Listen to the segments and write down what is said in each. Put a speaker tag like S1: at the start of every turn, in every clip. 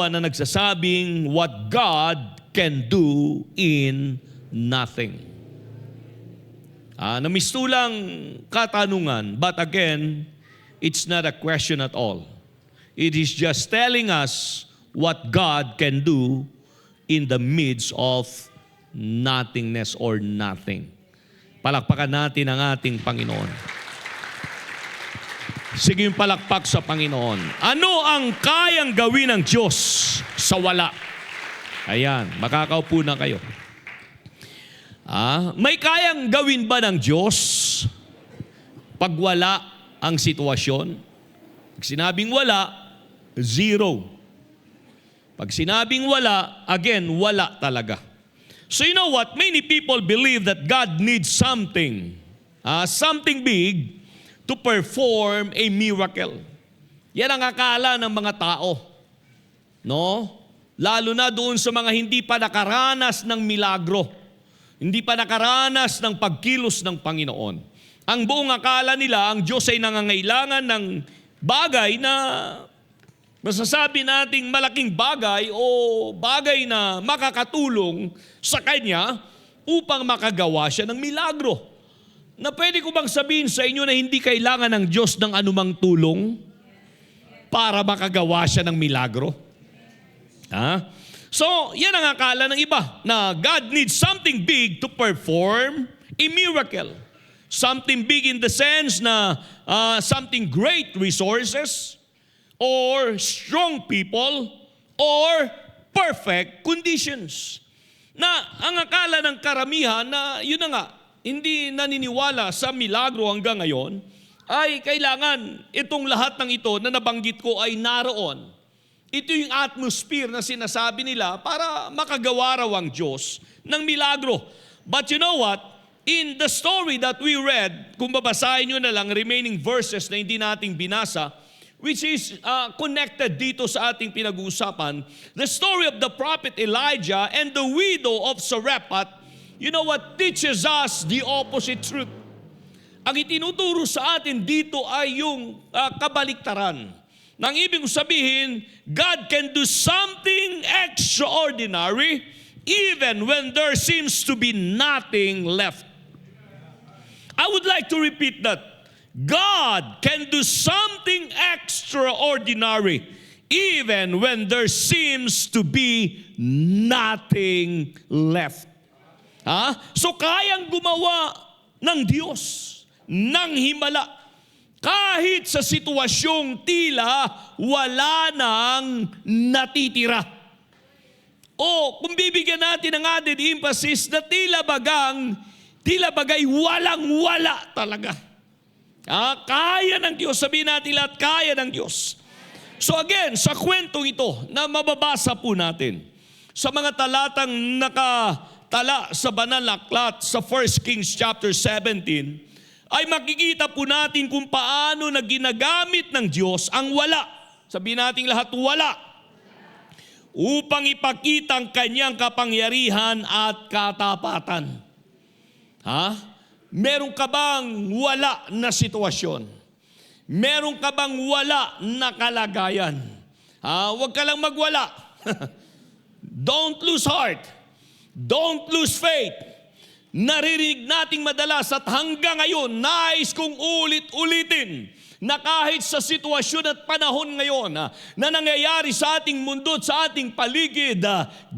S1: na nagsasabing what God can do in nothing. Namistulang katanungan, but again, it's not a question at all. It is just telling us what God can do in the midst of nothingness or nothing. Palakpakan natin ang ating Panginoon. Sige yung palakpak sa Panginoon. Ano ang kayang gawin ng Diyos sa wala? Ayan, makakaupo na kayo. May kayang gawin ba ng Diyos pag wala ang sitwasyon? Pag sinabing wala, zero. Pag sinabing wala, again, wala talaga. So you know what? Many people believe that God needs something big to perform a miracle. Yan ang akala ng mga tao. No? Lalo na doon sa mga hindi pa nakaranas ng milagro. Hindi pa nakaranas ng pagkilos ng Panginoon. Ang buong akala nila, ang Diyos ay nangangailangan ng bagay na masasabi nating malaking bagay o bagay na makakatulong sa Kanya upang makagawa siya ng milagro. Na pwede ko bang sabihin sa inyo na hindi kailangan ng Diyos ng anumang tulong para makagawa siya ng milagro? So, yan ang akala ng iba, na God needs something big to perform a miracle. Something big in the sense na something great resources, or strong people, or perfect conditions. Na ang akala ng karamihan na yun na nga, hindi naniniwala sa milagro hanggang ngayon, ay kailangan itong lahat ng ito na nabanggit ko ay naroon. Ito yung atmosphere na sinasabi nila para makagawa raw ang Diyos ng milagro. But you know what? In the story that we read, kung babasahin nyo na lang remaining verses na hindi nating binasa, which is connected dito sa ating pinag-uusapan, the story of the prophet Elijah and the widow of Sarephat, you know what, teaches us the opposite truth. Ang itinuturo sa atin dito ay yung kabaliktaran. Nang ibig sabihin, God can do something extraordinary even when there seems to be nothing left. I would like to repeat that. God can do something extraordinary even when there seems to be nothing left. So kayang gumawa ng Diyos ng himala kahit sa sitwasyong tila wala nang natitira. O kung bibigyan natin ng added emphasis na tila bagay walang-wala talaga. Kaya ng Diyos, sabihin natin lahat, kaya ng Diyos. So again, sa kwentong ito na mababasa po natin, sa mga talatang nakatala sa banal na aklat sa 1 Kings chapter 17, ay makikita po natin kung paano na ginagamit ng Diyos ang wala. Sabihin natin lahat, wala. Upang ipakita ang kanyang kapangyarihan at katapatan. Meron ka bang wala na sitwasyon? Meron ka bang wala na kalagayan? Huwag ka lang magwala. Don't lose heart. Don't lose faith. Naririnig nating madalas at hanggang ngayon, nais kong ulit-ulitin na kahit sa sitwasyon at panahon ngayon na nangyayari sa ating mundo at sa ating paligid,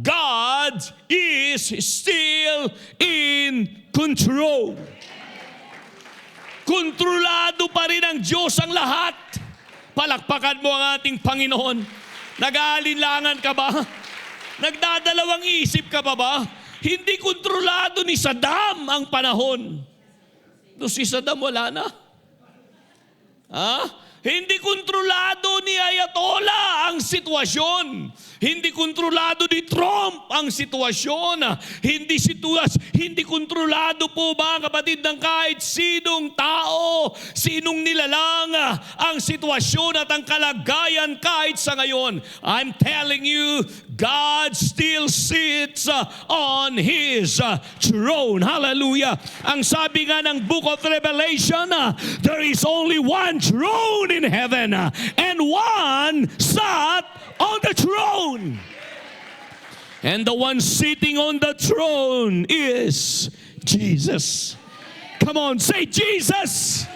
S1: God is still in control. Kontrolado pa rin ang Diyos ang lahat. Palakpakan mo ang ating Panginoon. Nag-aalinlangan ka ba? Nagdadalawang isip ka pa ba? Hindi kontrolado ni Saddam ang panahon. Si Saddam wala na. Hindi kontrolado ni Ayatollah ang sitwasyon. Hindi kontrolado ni Trump ang sitwasyon. Hindi kontrolado po mga kapatid ng kahit sinong tao, sinong nilalang ang sitwasyon at ang kalagayan kahit sa ngayon. I'm telling you, God still sits on His throne. Hallelujah. Ang sabi nga ng Book of Revelation, there is only one throne throne in heaven, and one sat on the throne. And the one sitting on the throne is Jesus. Come on, say Jesus.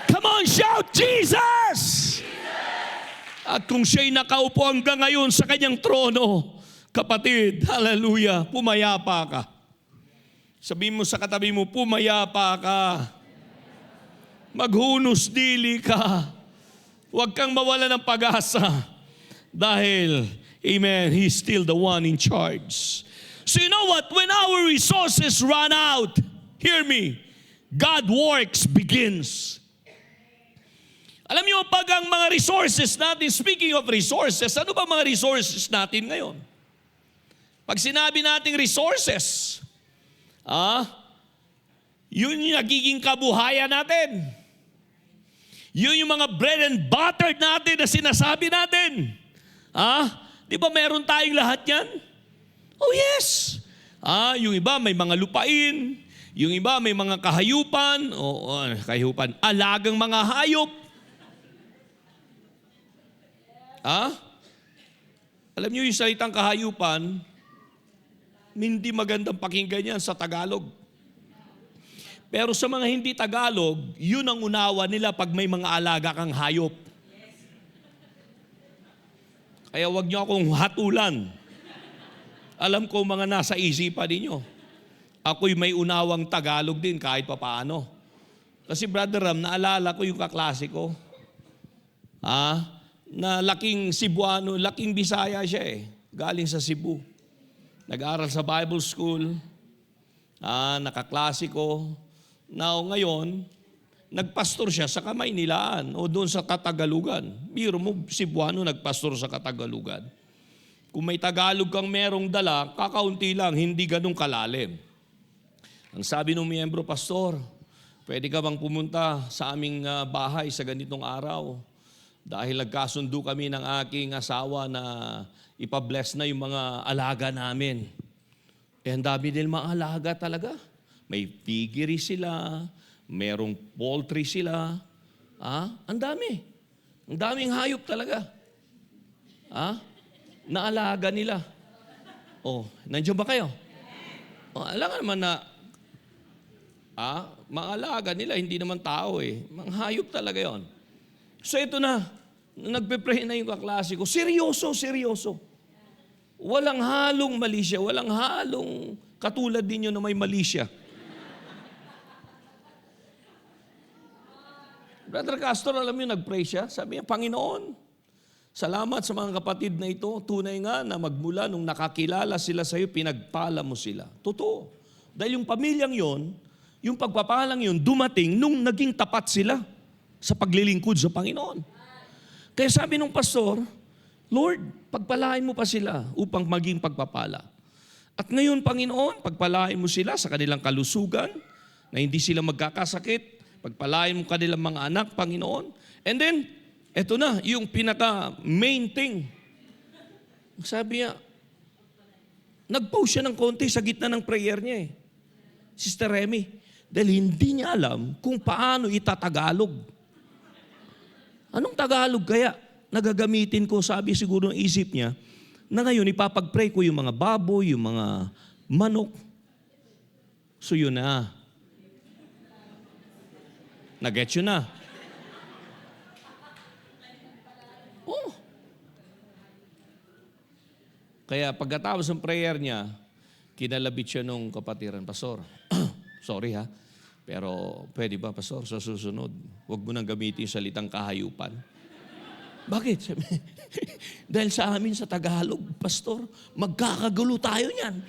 S1: Come on, shout Jesus. At kung siya'y nakaupo hanggang ngayon sa kanyang trono, kapatid, hallelujah, pumayapa ka. Sabihin mo sa katabi mo, pumayapa ka. Maghunos dili ka. Huwag kang mawala ng pag-asa. Dahil, amen, He's still the one in charge. So you know what? When our resources run out, hear me, God works begins. Alam niyo, pag ang mga resources natin, speaking of resources, ano ba mga resources natin ngayon? Pag sinabi nating resources, yun yung nagiging kabuhayan natin. Yun yung mga bread and butter natin na sinasabi natin. Di ba meron tayong lahat yan? Oh yes. Yung iba may mga lupain, yung iba may mga kahayupan, alagang mga hayop. Alam niyo yung salitang kahayupan, hindi magandang pakinggan yan sa Tagalog. Pero sa mga hindi Tagalog, yun ang unawa nila pag may mga alaga kang hayop. Kaya wag niyo akong hatulan. Alam ko mga nasa isipan ninyo. Ako'y may unawang Tagalog din kahit papaano. Kasi Brother Ram, naalala ko yung kaklase ko. Na laking Cebuano, laking Bisaya siya galing sa Cebu. Nag-aral sa Bible School, nakaklase ko. Now ngayon, nagpastor siya sa Kamaynilaan o doon sa Katagalugan. Biro mo, Cebuano nagpastor sa Katagalugan. Kung may Tagalog kang merong dala, kakaunti lang, hindi ganun kalalim. Ang sabi ng miyembro, Pastor, pwede ka bang pumunta sa aming bahay sa ganitong araw? Dahil nagkasundo kami ng aking asawa na ipabless na yung mga alaga namin. Ang dami din mga alaga talaga. May piggery sila, merong poultry sila. Ang dami. Ang daming hayop talaga. Naalaga nila. Nandiyan ba kayo? Alam nga naman na mga alaga nila, hindi naman tao Mga hayop talaga yon. So ito na, nagpe-pray na yung kaklase ko. Seryoso. Walang halong mali siya. Walang halong katulad ninyo na may mali siya. Brother Castor, alam niyo, nag-pray siya. Sabi niya, Panginoon, salamat sa mga kapatid na ito. Tunay nga na magmula nung nakakilala sila sa iyo, pinagpala mo sila. Totoo. Dahil yung pamilyang yon, yung pagpapalang yon, dumating nung naging tapat sila sa paglilingkod sa Panginoon. Kaya sabi nung pastor, Lord, pagpalain mo pa sila upang maging pagpapala. At ngayon, Panginoon, pagpalain mo sila sa kanilang kalusugan, na hindi sila magkakasakit, pagpalain mo kanilang mga anak, Panginoon. And then, eto na, yung pinaka-main thing. Sabi niya, nag-pause siya ng konti sa gitna ng prayer niya Sister Remy, dahil hindi niya alam kung paano itatagalog. Anong Tagalog kaya nagagamitin ko? Sabi siguro ng isip niya, na ngayon ipapag-pray ko yung mga baboy, yung mga manok. So yun na. Nag-get yun na. Kaya pagkatapos ng prayer niya, kinalabit siya nung kapatiran, Pastor, sorry pero pwede ba, Pastor, sa susunod, huwag mo nang gamitin yung salitang kahayupan. Bakit? Dahil sa amin sa Tagalog, Pastor, magkakagulo tayo niyan.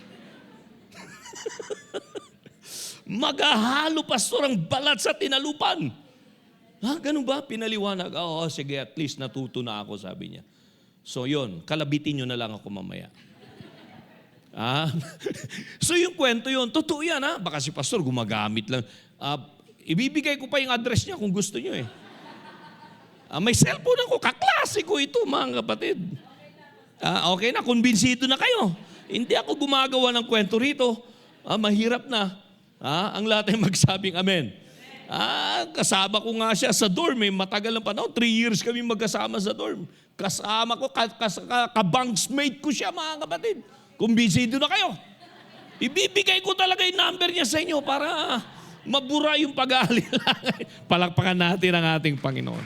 S1: Maghahalo, Pastor, ang balat sa tinalupan. Ganun ba? Pinaliwanag. Sige, at least natuto na ako, sabi niya. So yun, kalabitin nyo na lang ako mamaya. So yung kwento yun, totoo yan Baka si Pastor gumagamit lang. Ibibigay ko pa yung address niya kung gusto nyo may cellphone ako, kaklase ko ito mga kapatid. Okay na, kumbinsido na kayo. Hindi ako gumagawa ng kwento rito. Mahirap na. Ang lahat ay magsabing amen. Kasama ko nga siya sa dorm. Matagal ng panahon. 3 years kami magkasama sa dorm. Kasama ko, kabanksmate ko siya, mga kapatid. Kung busy doon na kayo, ibibigay ko talaga yung number niya sa inyo para mabura yung pag-aalala. Palakpakan natin ang ating Panginoon.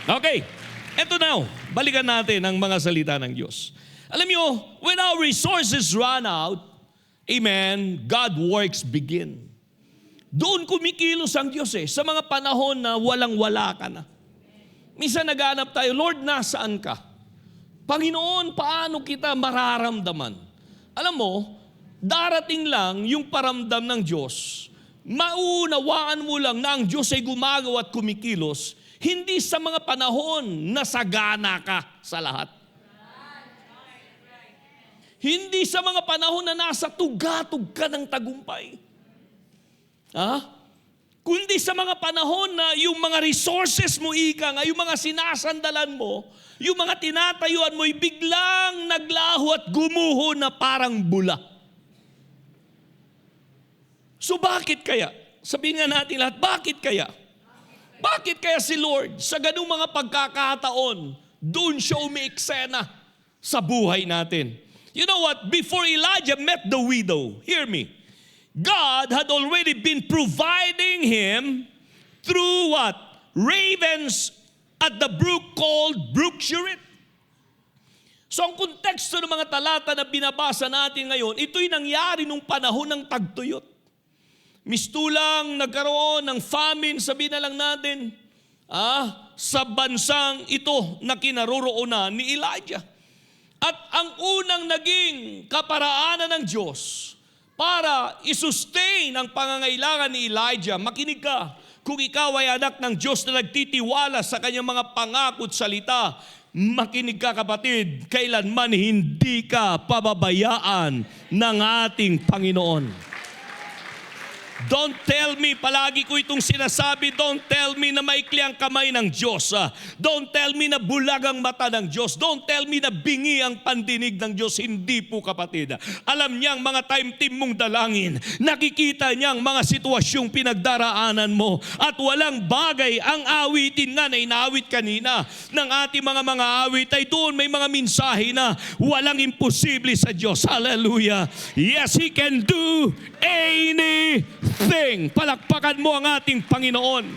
S1: Okay, eto na. Balikan natin ang mga salita ng Diyos. Alam niyo, when our resources run out, amen, God works begin. Doon kumikilos ang Diyos sa mga panahon na walang-wala ka na. Minsan naghahanap tayo, Lord, nasaan ka? Panginoon, paano kita mararamdaman? Alam mo, darating lang yung paramdam ng Diyos. Mauunawaan mo lang na ang Diyos ay gumagawa at kumikilos, hindi sa mga panahon na sagana ka sa lahat. Hindi sa mga panahon na nasa tugatog ka ng tagumpay. Kundi sa mga panahon na yung mga resources mo, yung mga sinasandalan mo, yung mga tinatayuan mo, ay biglang naglaho at gumuho na parang bula. So bakit kaya? Sabihin nga natin lahat, bakit kaya? Bakit kaya si Lord, sa ganung mga pagkakataon, doon siya umiiksena sa buhay natin? You know what? Before Elijah met the widow, hear me, God had already been providing him through what? Ravens at the brook called Brook Cherith. So ang konteksto ng mga talata na binabasa natin ngayon, ito'y nangyari nung panahon ng tagtuyot. Mistulang nagkaroon ng famine, sabihin na lang natin, sa bansang ito na kinaroroonan ni Elijah. At ang unang naging kaparaanan ng Diyos para isustain ang pangangailangan ni Elijah, makinig ka, kung ikaw ay anak ng Diyos na nagtitiwala sa kanyang mga pangako at salita, makinig ka kapatid, kailanman hindi ka pababayaan ng ating Panginoon. Don't tell me, palagi ko itong sinasabi, don't tell me na maikli ang kamay ng Diyos. Don't tell me na bulag ang mata ng Diyos. Don't tell me na bingi ang pandinig ng Diyos. Hindi po kapatid. Alam niyang mga time team mong dalangin. Nakikita niyang mga sitwasyong pinagdaraanan mo. At walang bagay ang awitin nga na inaawit kanina ng ating mga awit ay doon may mga mensahe na walang imposible sa Diyos. Hallelujah. Yes, He can do anything. Palakpakan mo ang ating Panginoon.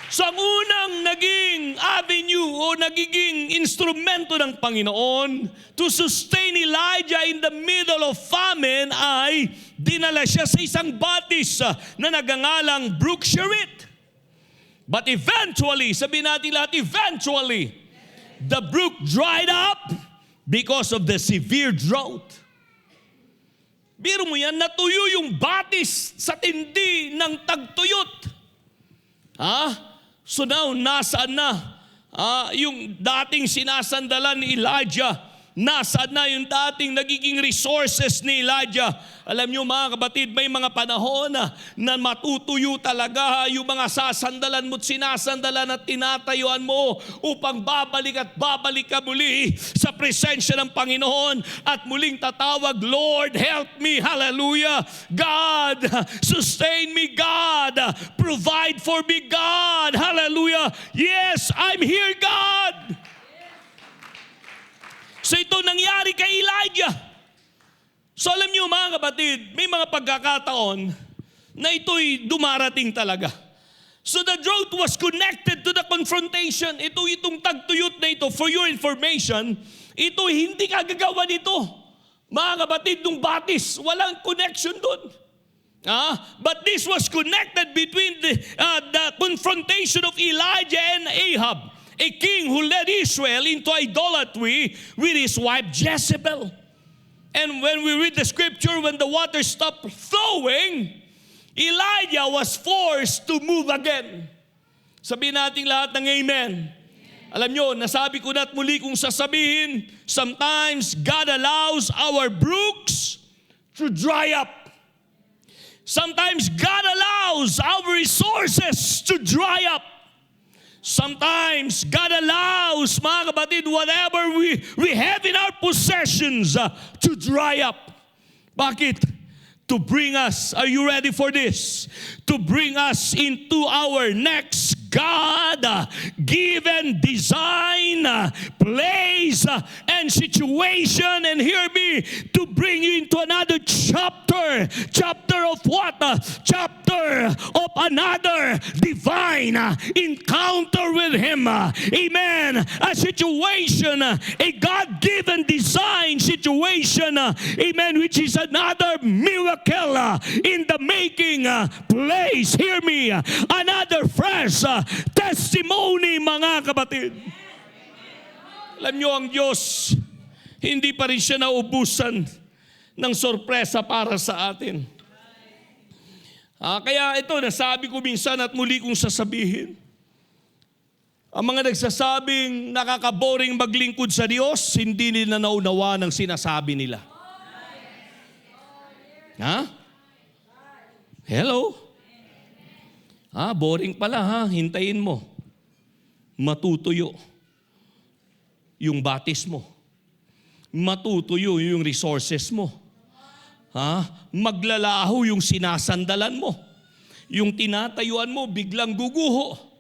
S1: So ang unang naging avenue o nagiging instrumento ng Panginoon to sustain Elijah in the middle of famine ay dinala siya sa isang batis na nagangalang Brook Cherith. But eventually, sabihin natin lahat, eventually, the brook dried up because of the severe drought. Biro mo yan, natuyo yung batis sa tindi ng tagtuyot. So now, nasaan na yung dating sinasandalan ni Elijah? Nasaan na yung dating nagiging resources ni Elijah? Alam niyo mga kapatid, may mga panahon na matutuyo talaga yung mga sasandalan mo't sinasandalan at tinatayuan mo upang babalik at babalik ka muli sa presensya ng Panginoon at muling tatawag, Lord, help me, hallelujah. God, sustain me, God. Provide for me, God, hallelujah. Yes, I'm here, God. So ito nangyari kay Elijah. So alam niyo mga kapatid, may mga pagkakataon na ito'y dumarating talaga. So the drought was connected to the confrontation. Itong tagtuyot na ito, for your information, ito hindi kagagawa nito. Mga kapatid, nung batis, walang connection doon. But this was connected between the confrontation of Elijah and Ahab, a king who led Israel into idolatry with his wife Jezebel. And when we read the scripture, when the water stopped flowing, Elijah was forced to move again. Sabihin natin lahat ng amen. Alam nyo, nasabi ko na at muli kong sasabihin, sometimes God allows our brooks to dry up. Sometimes God allows our resources to dry up. Sometimes God allows, mga kapatid, whatever we have in our possessions to dry up. Bakit? to bring us, are you ready for this? To bring us into our next God-given design, place, and situation. And hear me, to bring you into another chapter. Chapter of what? Chapter of another divine encounter with Him. Amen. A situation, a God-given design situation. Amen. Which is another miracle in the making place. Hear me. Another fresh testimony, mga kapatid. Alam nyo, ang Diyos, hindi pa rin siya naubusan ng sorpresa para sa atin. Kaya ito, nasabi ko minsan at muli kong sasabihin, ang mga nagsasabing nakakaboring maglingkod sa Diyos, hindi nila naunawa ng sinasabi nila. Hello? Boring pala hintayin mo. Matutuyo yung batis mo. Matutuyo yung resources mo. Maglalaho yung sinasandalan mo. Yung tinatayuan mo, biglang guguho.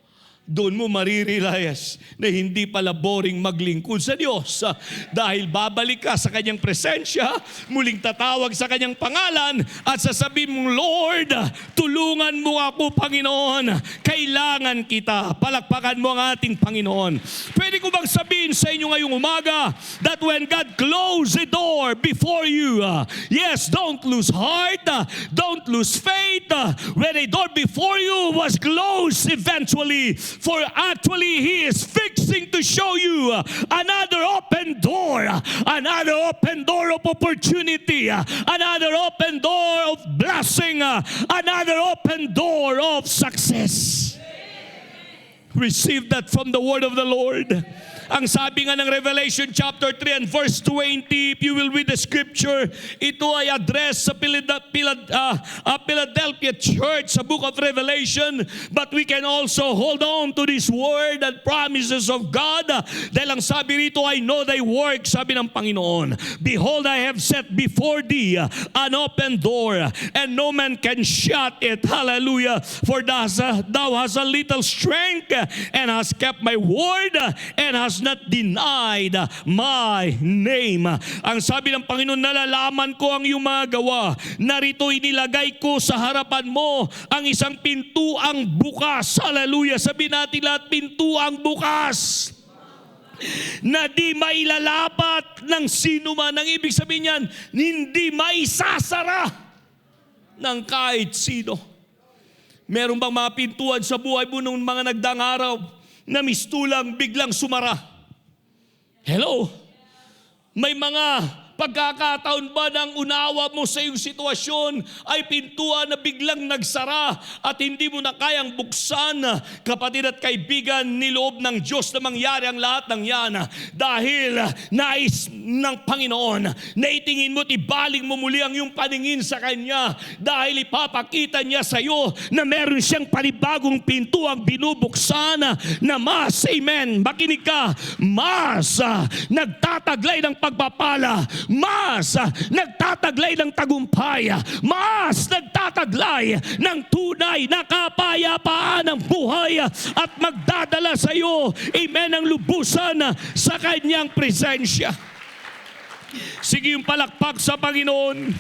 S1: Doon mo marirealize na hindi pala boring maglingkod sa Diyos. Dahil babalik ka sa Kanyang presensya, muling tatawag sa Kanyang pangalan, at sasabihin mong, Lord, tulungan mo ako, Panginoon. Kailangan kita. Palakpakan mo ang ating Panginoon. Pwede ko bang sabihin sa inyo ngayong umaga that when God closes the door before you, yes, don't lose heart, don't lose faith. When a door before you was closed eventually, for actually He is fixing to show you another open door of opportunity, another open door of blessing, another open door of success. Receive that from the word of the Lord. Ang sabi nga ng Revelation chapter 3 and verse 20, if you will read the scripture, ito ay address sa Philadelphia church sa book of Revelation. But we can also hold on to this word and promises of God. Dahil ang sabi rito, I know thy work, sabi ng Panginoon. Behold, I have set before thee an open door, and no man can shut it. Hallelujah. For thou hast a little strength, and hast kept my word, and hast not denied my name. Ang sabi ng Panginoon, nalalaman ko ang iyong mga gawa. Narito inilagay ko sa harapan mo ang isang pintuang bukas. Hallelujah. Sabihin natin lahat, pintuang bukas na di mailalapat ng sino man. Ang ibig sabihin niyan, hindi maisasara ng kahit sino. Meron bang mga pintuan sa buhay mo nung mga nagdaang araw na mistulang biglang sumara? Hello? May mga pagkakataon ba ng unawa mo sa iyong sitwasyon ay pintuan na biglang nagsara at hindi mo na kayang buksan? Kapatid at kaibigan, niloob ng Diyos na mangyari ang lahat ng yan dahil nais ng Panginoon na itingin mo at ibaling mo muli ang iyong paningin sa Kanya dahil ipapakita niya sa iyo na meron siyang panibagong pintuang binubuksan na mas, amen, makinig ka, mas nagtataglay ng pagpapala, mas nagtataglay ng tagumpay, mas nagtataglay ng tunay na kapayapaan ng buhay at magdadala sa iyo, amen, ang lubusan sa Kanyang presensya. Sige yung palakpak sa Panginoon.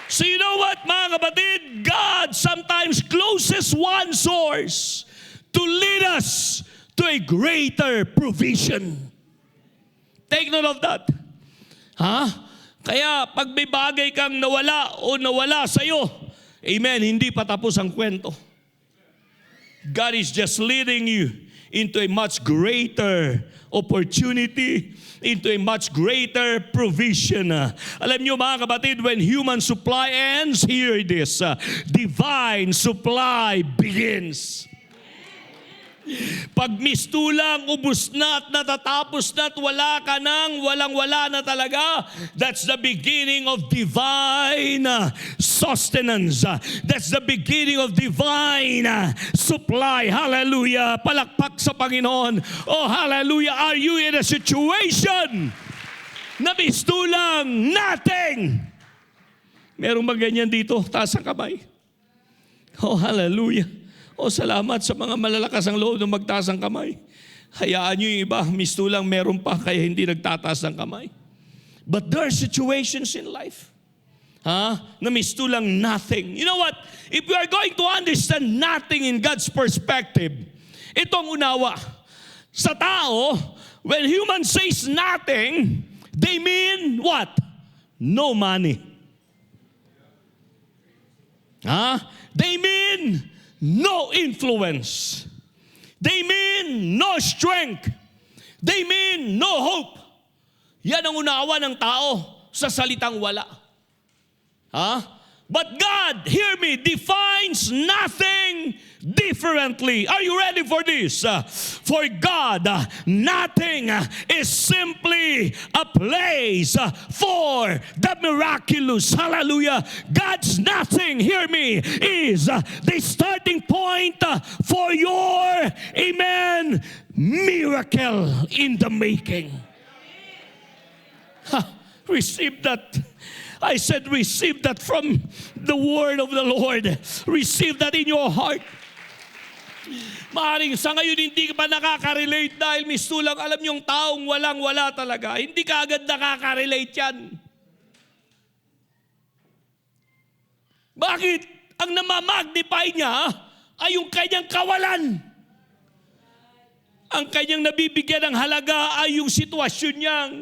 S1: So you know what, mga kapatid? God sometimes closes one source to lead us to a greater provision. Take note of that. Kaya pag may bagay kang nawala sa'yo, amen, hindi pa tapos ang kwento. God is just leading you into a much greater opportunity, into a much greater provision. Alam niyo mga kapatid, when human supply ends, hear this, divine supply begins. Pag mistulang, ubus na at natatapos na at wala ka nang, walang-wala na talaga, that's the beginning of divine sustenance. That's the beginning of divine supply. Hallelujah. Palakpak sa Panginoon. Oh, hallelujah. Are you in a situation na mistulang nothing. Merong ba ganyan dito? Taas ang kamay. Oh, hallelujah. Oh, salamat sa mga malalakas ang loob na magtaas ang kamay. Hayaan nyo yung iba, mistulang meron pa kaya hindi nagtataas ng kamay. But there are situations in life na mistulang nothing. You know what? If we are going to understand nothing in God's perspective, itong unawa. Sa tao, when human says nothing, they mean what? No money. They mean no influence. They mean no strength. They mean no hope. Yan ang unawa ng tao sa salitang wala. But God, hear me, defines nothing differently. Are you ready for this? For God, nothing is simply a place for the miraculous. Hallelujah. God's nothing, hear me, is the starting point for your, amen, miracle in the making. Receive that. I said, receive that from the word of the Lord. Receive that in your heart. Maaaring sa ngayon hindi ka pa nakaka-relate dahil mistulang alam niyong taong walang-wala talaga. Hindi ka agad nakaka-relate yan. Bakit? Ang namamagnify niya ay yung kanyang kawalan. Ang kanyang nabibigyan ng halaga ay yung sitwasyon niyang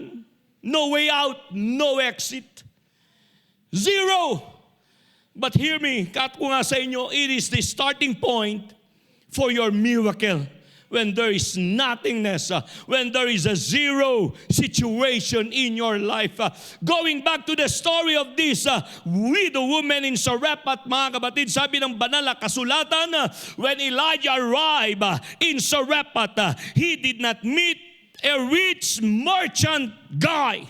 S1: no way out, no exit. Zero. But hear me, kat ko nga sa inyo, it is the starting point for your miracle. When there is nothingness, when there is a zero situation in your life. Going back to the story of this widow woman in Sarepta, mga kapatid, sabi ng banal na kasulatan, when Elijah arrived in Sarepta, he did not meet a rich merchant guy.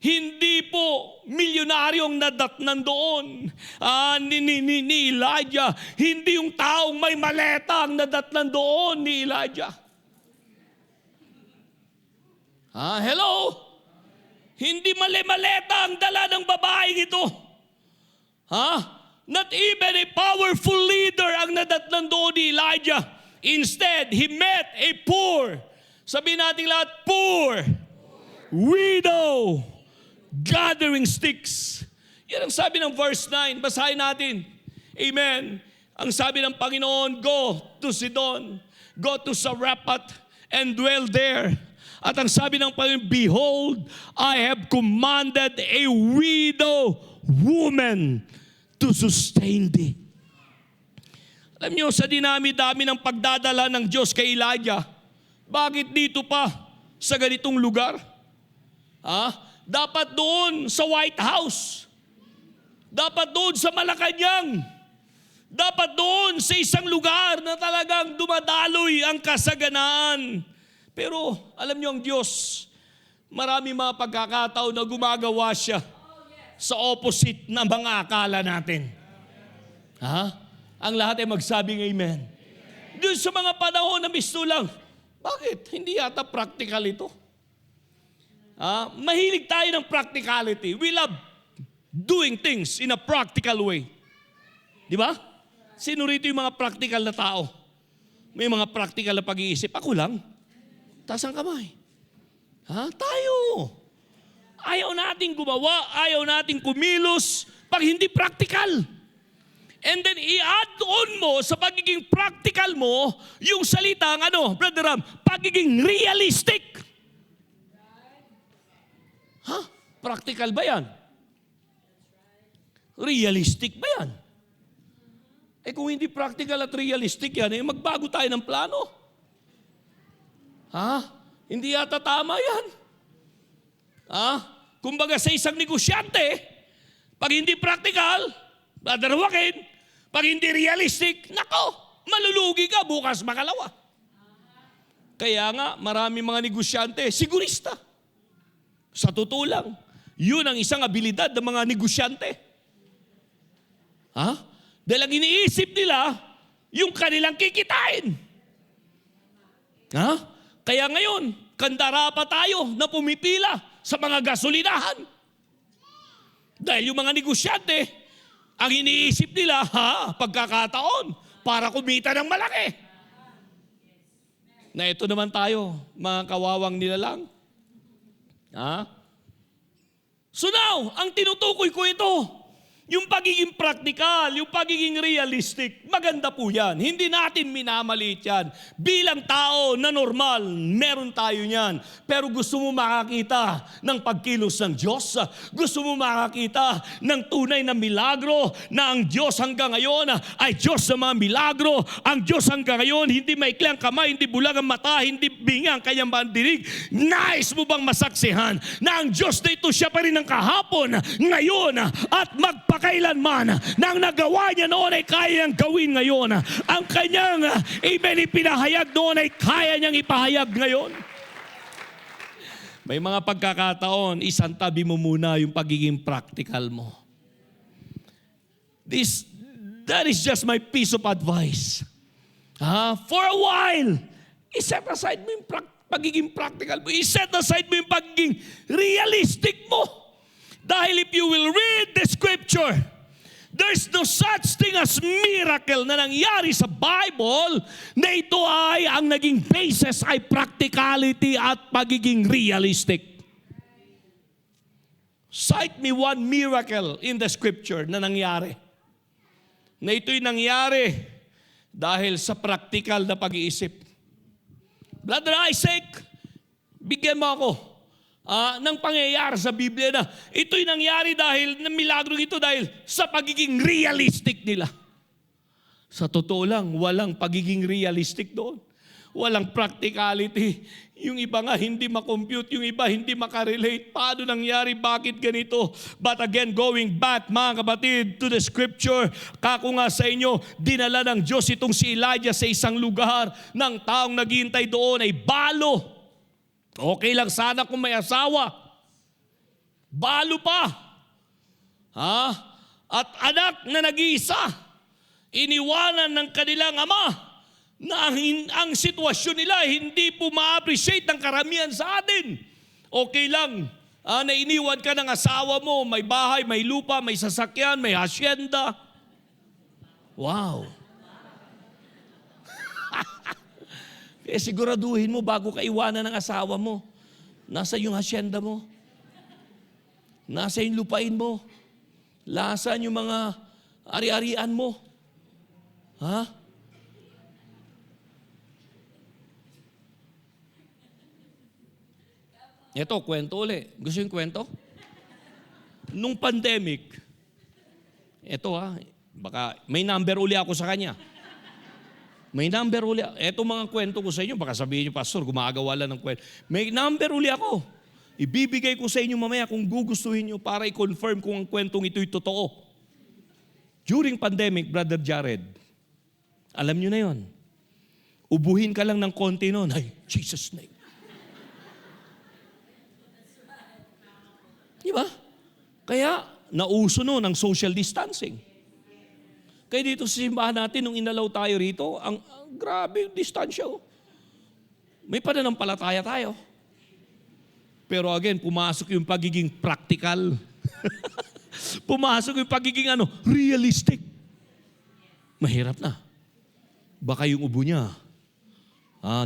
S1: Hindi po milyonaryong nadatnan doon ni Elijah. Hindi yung taong may maleta ang nadatnan doon ni Elijah. Hello? Hindi maleta ang dala ng babaeng ito. Not even a powerful leader ang nadatnan doon ni Elijah. Instead, he met a poor, sabihin natin lahat, poor, widow, gathering sticks. Yan ang sabi ng verse 9. Basahin natin. Amen. Ang sabi ng Panginoon, go to Sidon, go to Sarepta, and dwell there. At ang sabi ng Panginoon, behold, I have commanded a widow woman to sustain thee. Alam niyo, sa dinami-dami ng pagdadala ng Diyos kay Elijah, bakit dito pa sa ganitong lugar? Dapat doon sa White House. Dapat doon sa Malacanang. Dapat doon sa isang lugar na talagang dumadaloy ang kasaganaan. Pero alam niyo ang Diyos, marami mga pagkakataon na gumagawa siya sa opposite ng mga akala natin. Ang lahat ay magsabing amen. Doon sa mga panahon na mistulang, bakit? Hindi yata practical ito. Mahilig tayo ng practicality. We love doing things in a practical way. Di ba? Sino rito yung mga practical na tao? May mga practical na pag-iisip. Ako lang. Taas ang kamay. Tayo. Ayaw nating gumawa, ayaw nating kumilos pag hindi practical. And then i-add on mo sa pagiging practical mo yung salitang Brother Ram, pagiging realistic. Practical ba yan? Realistic ba yan? Kung hindi practical at realistic yan, magbago tayo ng plano. Hindi yata tama yan. Kumbaga sa isang negosyante, pag hindi practical, Brother Joaquin, pag hindi realistic, nako, malulugi ka bukas makalawa. Kaya nga, marami mga negosyante, sigurista. Sa totoo lang, yun ang isang abilidad ng mga negosyante. Dahil ang iniisip nila, yung kanilang kikitain. Kaya ngayon, kandara pa tayo na pumipila sa mga gasolinahan. Dahil yung mga negosyante, ang iniisip nila, pagkakataon, para kumita ng malaki. Na ito naman tayo, mga kawawang nilalang. So now, ang tinutukoy ko ito, yung pagiging practical, yung pagiging realistic, maganda po yan. Hindi natin minamaliit yan. Bilang tao na normal, meron tayo yan. Pero gusto mo makakita ng pagkilos ng Diyos? Gusto mo makakita ng tunay na milagro na ang Diyos hanggang ngayon ay Diyos sa mga milagro? Ang Diyos hanggang ngayon, hindi maikli ang kamay, hindi bulag ang mata, hindi bingi ang kanyang mandinig. Nais mo bang masaksihan na ang Diyos na ito siya pa rin ang kahapon, ngayon, at magpakailanman na ang nagawa niya noon ay kaya niyang gawin ngayon. Ang kanyang ipinahayag noon ay kaya niyang ipahayag ngayon. May mga pagkakataon, isantabi mo muna yung pagiging practical mo. That is just my piece of advice. For a while, iset aside mo yung pagiging practical mo. Iset aside mo yung pagiging realistic mo. Dahil if you will read the scripture, there's no such thing as miracle na nangyari sa Bible na ito ay ang naging basis ay practicality at pagiging realistic. Cite me one miracle in the scripture na nangyari. Na ito'y nangyari dahil sa practical na pag-iisip. Brother Isaac, bigyan mo ako ng pangyayari sa Biblia na ito'y nangyari dahil, ng milagro ito dahil sa pagiging realistic nila. Sa totoo lang, walang pagiging realistic doon. Walang practicality. Yung iba nga hindi makompute, yung iba hindi makarelate. Paano nangyari? Bakit ganito? But again, going back, mga kapatid, to the scripture, kako nga sa inyo, dinala ng Diyos itong si Elijah sa isang lugar ng taong naghihintay doon ay balo. Okay lang sana kung may asawa. Balo pa. At anak na nag-iisa. Iniwanan ng kanilang ama na ang sitwasyon nila hindi po ma-appreciate ng karamihan sa atin. Okay lang na iniwan ka ng asawa mo, may bahay, may lupa, may sasakyan, may hasyenda. Wow. Kaya siguraduhin mo bago ka iwanan ng asawa mo, nasa yung hasyenda mo, nasa yung lupain mo, lasan yung mga ari-arian mo. Ito, kwento ulit. Gusto yung kwento? Nung pandemic, ito baka may number uli ako sa kanya. May number uli. Ito mga kwento ko sa inyo, baka sabihin niyo, Pastor, gumagawa lang ng kwento. May number uli ako. Ibibigay ko sa inyo mamaya kung gugustuhin niyo para i-confirm kung ang kwentong ito'y totoo. During pandemic, Brother Jared, alam niyo na yon. Ubuhin ka lang ng konti noon. Ay, Jesus' name. Diba? Kaya, nauso noon ang social distancing. Kaya dito sa simbahan natin, nung inalaw tayo rito, ang grabe yung distansya. May pananampalataya tayo. Pero again, pumasok yung pagiging practical. Pumasok yung pagiging realistic. Mahirap na. Baka yung ubo niya,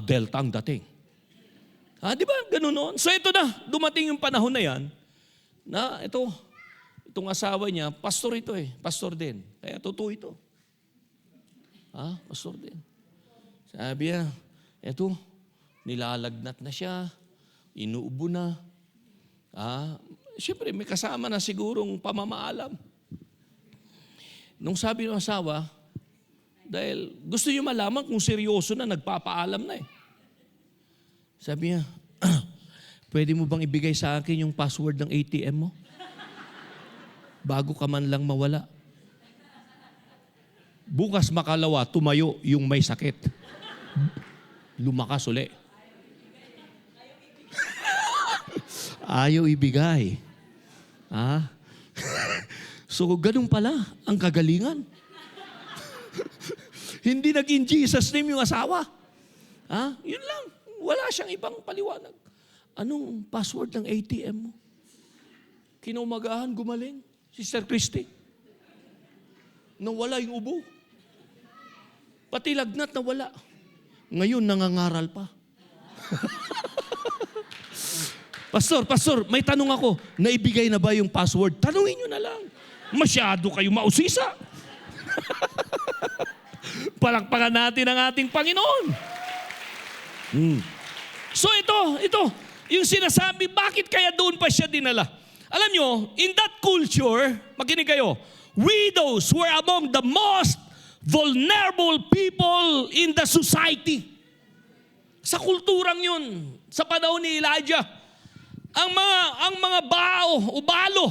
S1: delta ang dating. Di ba? Ganun noon. So ito na, dumating yung panahon na yan, na itong asawa niya, pastor ito pastor din. Kaya totoo ito. Pastor din. Sabi niya, nilalagnat na siya, inuubo na. Siyempre, may kasama na sigurong pamamaalam. Nung sabi ng asawa, dahil gusto niyo malaman kung seryoso na, nagpapaalam na Sabi niya, pwede mo bang ibigay sa akin yung password ng ATM mo? Bago ka man lang mawala. Bukas makalawa, tumayo yung may sakit. Lumakas uli. Ayaw ibigay. So, ganun pala ang kagalingan. Hindi naging Jesus name yung asawa. Yun lang. Wala siyang ibang paliwanag. anong password ng ATM mo? Kinaumagahan, gumaling. Sister Christy. Nawala yung ubo. Pati lagnat nawala. Ngayon, nangangaral pa. Pastor, may tanong ako. Naibigay na ba yung password? Tanungin nyo na lang. Masyado kayo mausisa. Palakpakan natin ang ating Panginoon. So ito, yung sinasabi, bakit kaya doon pa siya dinala? Alam nyo, in that culture, makinig kayo, widows were among the most vulnerable people in the society. Sa kulturang yun, sa panahon ni Elijah, ang mga balo,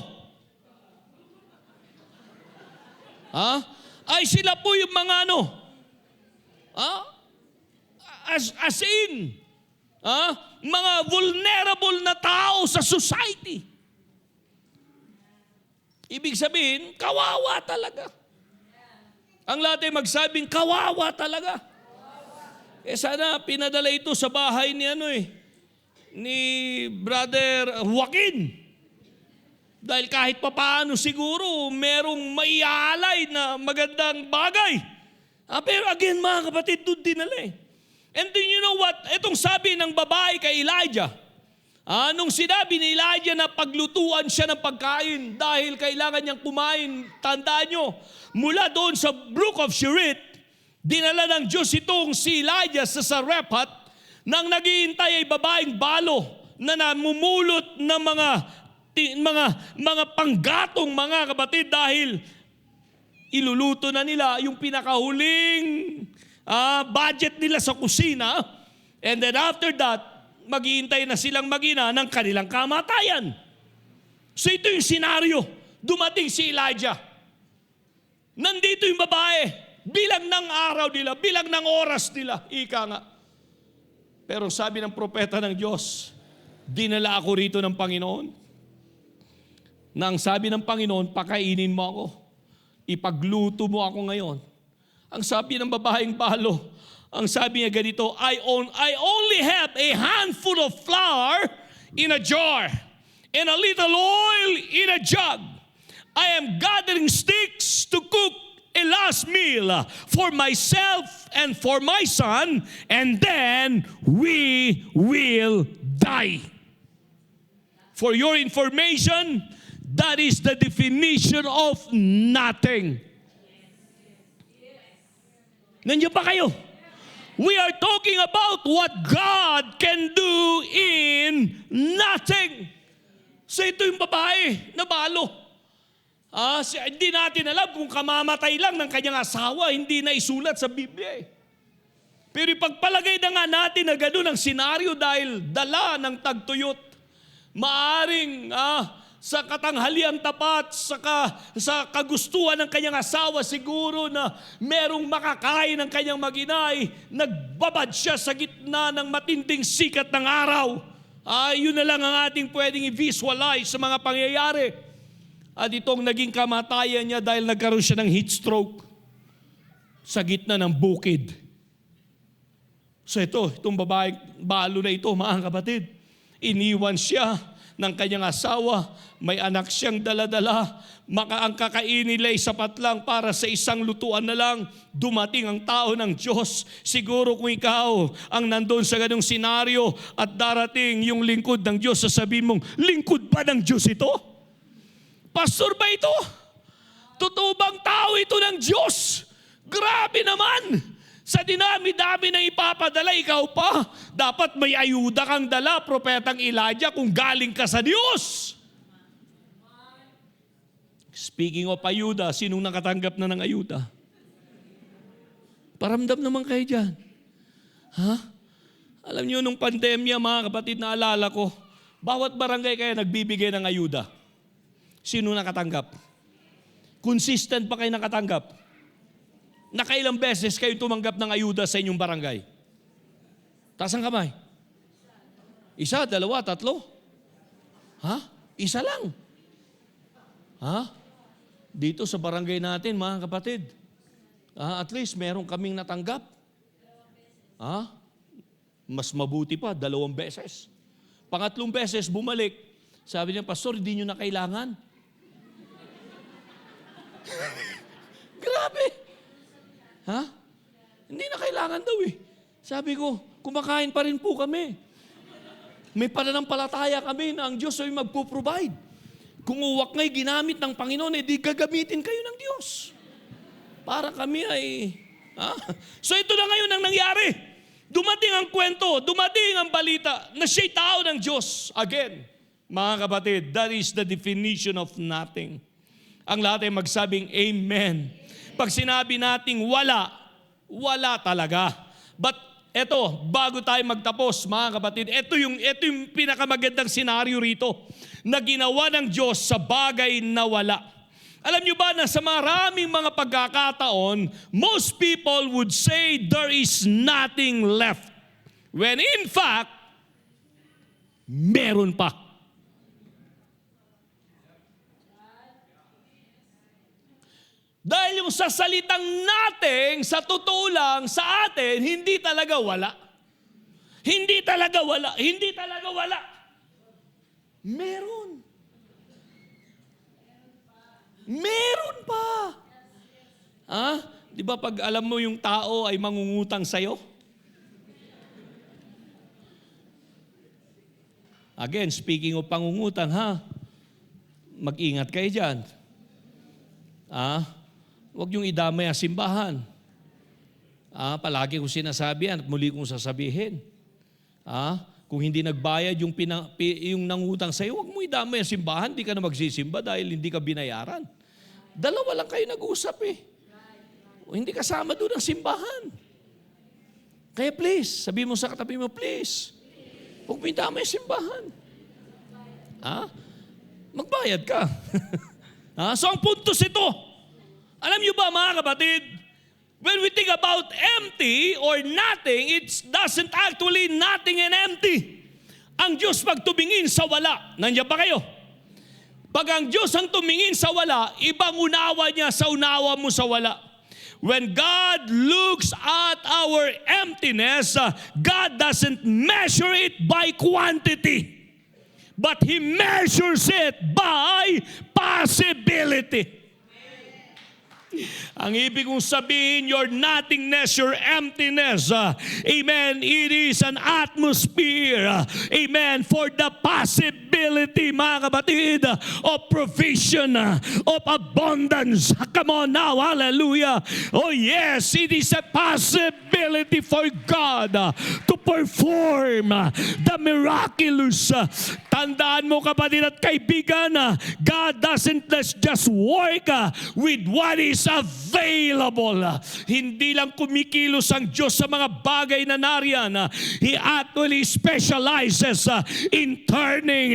S1: ay sila po yung mga as in, mga vulnerable na tao sa society. Ibig sabihin, kawawa talaga. Ang lahat ay magsabing, kawawa talaga. Sana pinadala ito sa bahay ni Brother Joaquin. Dahil kahit papaano siguro, merong maialay na magandang bagay. Pero again, mga kapatid, doon dinala eh. And then you know what? Itong sabi ng babae kay Elijah, nung sinabi ni Elijah na paglutuan siya ng pagkain dahil kailangan niyang kumain, tandaan nyo, mula doon sa Brook of Cherith, dinala ng Diyos itong si Elijah sa Sarephat nang naghihintay ay babaeng balo na namumulot ng mga panggatong mga kapatid dahil iluluto na nila yung pinakahuling budget nila sa kusina, and then after that, maghihintay na silang magina ng kanilang kamatayan. So ito yung senaryo. Dumating si Elijah. Nandito yung babae. Bilang ng araw nila, bilang ng oras nila. Ika nga. Pero sabi ng propeta ng Diyos, dinala ako rito ng Panginoon. Nang sabi ng Panginoon, pakainin mo ako. Ipagluto mo ako ngayon. Ang sabi ng babaeng balo, ang sabi niya ganito, I only have a handful of flour in a jar and a little oil in a jug. I am gathering sticks to cook a last meal for myself and for my son, and then we will die. For your information, that is the definition of nothing. Nandiyan pa kayo? We are talking about what God can do in nothing. So ito yung babae na balo. Hindi natin alam kung kamamatay lang ng kanyang asawa, hindi na isulat sa Biblia eh. Pero ipagpalagay na nga natin na gano'n ang senaryo dahil dala ng tagtuyot. Maaring sa katanghalian tapat, sa kagustuhan ng kanyang asawa siguro na merong makakain ng kanyang maginay, nagbabad siya sa gitna ng matinding sikat ng araw. Yun na lang ang ating pwedeng i-visualize sa mga pangyayari. At itong naging kamatayan niya dahil nagkaroon siya ng heat stroke sa gitna ng bukid. So itong babaeng balo na ito, mga kapatid, iniwan siya ng kanyang asawa, may anak siyang dala-dala, ang kakainin nila ay sapat lang para sa isang lutuan na lang. Dumating ang tao ng Diyos. Siguro kung ikaw ang nandun sa ganung senaryo at darating yung lingkod ng Diyos, sasabihin mong, lingkod ba ng Diyos ito? Pastor ba ito? Totoo bang tao ito ng Diyos? Grabe naman! Sa dinami-dami na ipapadala, ikaw pa, dapat may ayuda kang dala, propetang Elijah, kung galing ka sa Diyos. Speaking of ayuda, sinong nakatanggap na ng ayuda? Paramdam naman kayo dyan. Alam niyo, nung pandemya, mga kapatid, naalala ko, bawat barangay kaya nagbibigay ng ayuda. Sino nakatanggap? Consistent pa kayo nakatanggap? Nakailang beses kayo tumanggap ng ayuda sa inyong barangay? Taas ang kamay. Isa, dalawa, tatlo? Isa lang. Dito sa barangay natin, mga kapatid, at least meron kaming natanggap. Mas mabuti pa, 2 beses. Pangatlong beses, bumalik. Sabi niya, Pastor, hindi nyo na kailangan. Grabe. Ha? Hindi na kailangan daw eh. Sabi ko, kumakain pa rin po kami. May pananampalataya kami na ang Diyos ay magpo-provide. Kung uwak nga'y ginamit ng Panginoon, di gagamitin kayo ng Diyos. Para kami ay... So ito na ngayon ang nangyari. Dumating ang kwento, dumating ang balita na siya'y tao ng Diyos. Again, mga kapatid, that is the definition of nothing. Ang lahat ay magsabing amen. Pag sinabi nating wala, wala talaga. But eto, bago tayo magtapos, mga kapatid, ito yung pinakamagandang senaryo rito na ginawa ng Diyos sa bagay na wala. Alam niyo ba na sa maraming mga pagkakataon, most people would say there is nothing left. When in fact, meron pa. Dahil yung sa salitang nating, sa totoo lang, sa atin, hindi talaga wala. Hindi talaga wala. Hindi talaga wala. Meron. Meron pa. Di ba pag alam mo yung tao ay mangungutang sa'yo? Again, speaking of pangungutang, mag-ingat kayo dyan. Huwag niyong idamay ang simbahan. Palagi kong sinasabi yan at muli kong sasabihin. Kung hindi nagbayad yung nangutang sa'yo, huwag mo idamay ang simbahan, hindi ka na magsisimba dahil hindi ka binayaran. Dalawa lang kayo nag-usap hindi kasama doon ang simbahan. Kaya please, sabi mo sa katabi mo, please, huwag mo idamay ang simbahan. Magbayad ka. So ang puntos ito, alam niyo ba mga kapatid, when we think about empty or nothing, it doesn't actually nothing and empty. Ang Diyos pag tumingin sa wala, nandiyan ba kayo? Pag ang Diyos ang tumingin sa wala, ibang unawa niya sa unawa mo sa wala. When God looks at our emptiness, God doesn't measure it by quantity, but He measures it by possibility. Ang ibig kong sabihin, your nothingness, your emptiness, amen, it is an atmosphere, amen, for the possibility, mga kapatid, of provision, of abundance. Come on now, hallelujah. Oh yes, it is a possibility for God to perform the miraculous. Tandaan mo kapatid at kaibigan, God doesn't just work with what is available. Hindi lang kumikilos ang Diyos sa mga bagay na nariyan. He actually specializes in turning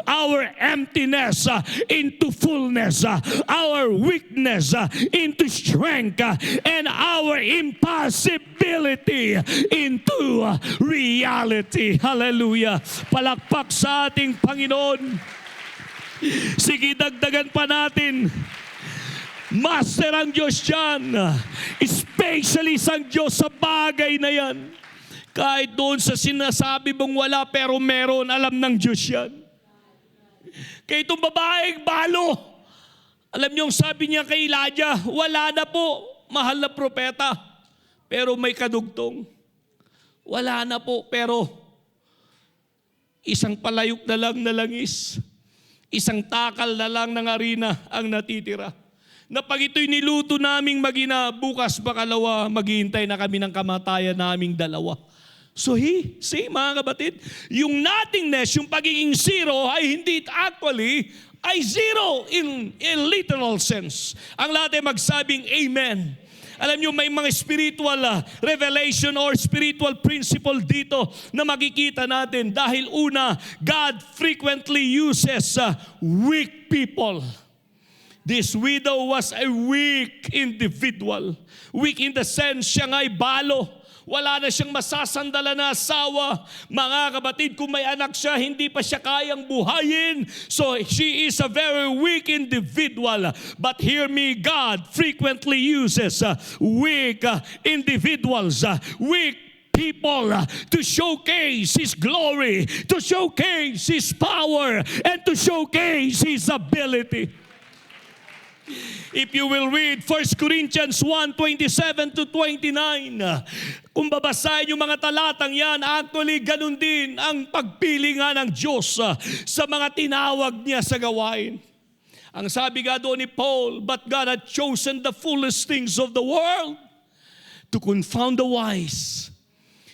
S1: our emptiness into fullness, our weakness into strength, and our impossibility into reality. Hallelujah. Palakpak sa ating Panginoon. Sige, dagdagan pa natin. Master ang Diyos dyan. Especially ang Diyos sa bagay na yan. Kahit doon sa sinasabi mong wala pero meron, alam ng Diyos yan. Kaya itong babaeng balo, alam niyo sabi niya kay Elijah, wala na po, mahal na propeta, pero may kadugtong. Wala na po, pero isang palayok na lang na langis, isang takal na lang ng harina ang natitira. Na pag ito'y niluto naming magina, bukas bakalawa, maghihintay na kami ng kamatayan naming dalawa. So see mga kapatid, yung nothingness, yung pagiging zero ay hindi actually ay zero in literal sense. Ang lahat ay magsabing amen. Alam niyo may mga spiritual revelation or spiritual principle dito na makikita natin dahil una, God frequently uses weak people. This widow was a weak individual. Weak in the sense siya nga'y balo. Wala na siyang masasandala na asawa. Mga kapatid, kung may anak siya, hindi pa siya kayang buhayin. So she is a very weak individual. But hear me, God frequently uses weak individuals, weak people to showcase His glory, to showcase His power, and to showcase His ability. If you will read 1 Corinthians 1:27 to 29, kung babasahin yung mga talatang yan, actually ganun din ang pagpili nga ng Diyos sa mga tinawag niya sa gawain. Ang sabi nga doon ni Paul, but God had chosen the foolish things of the world to confound the wise.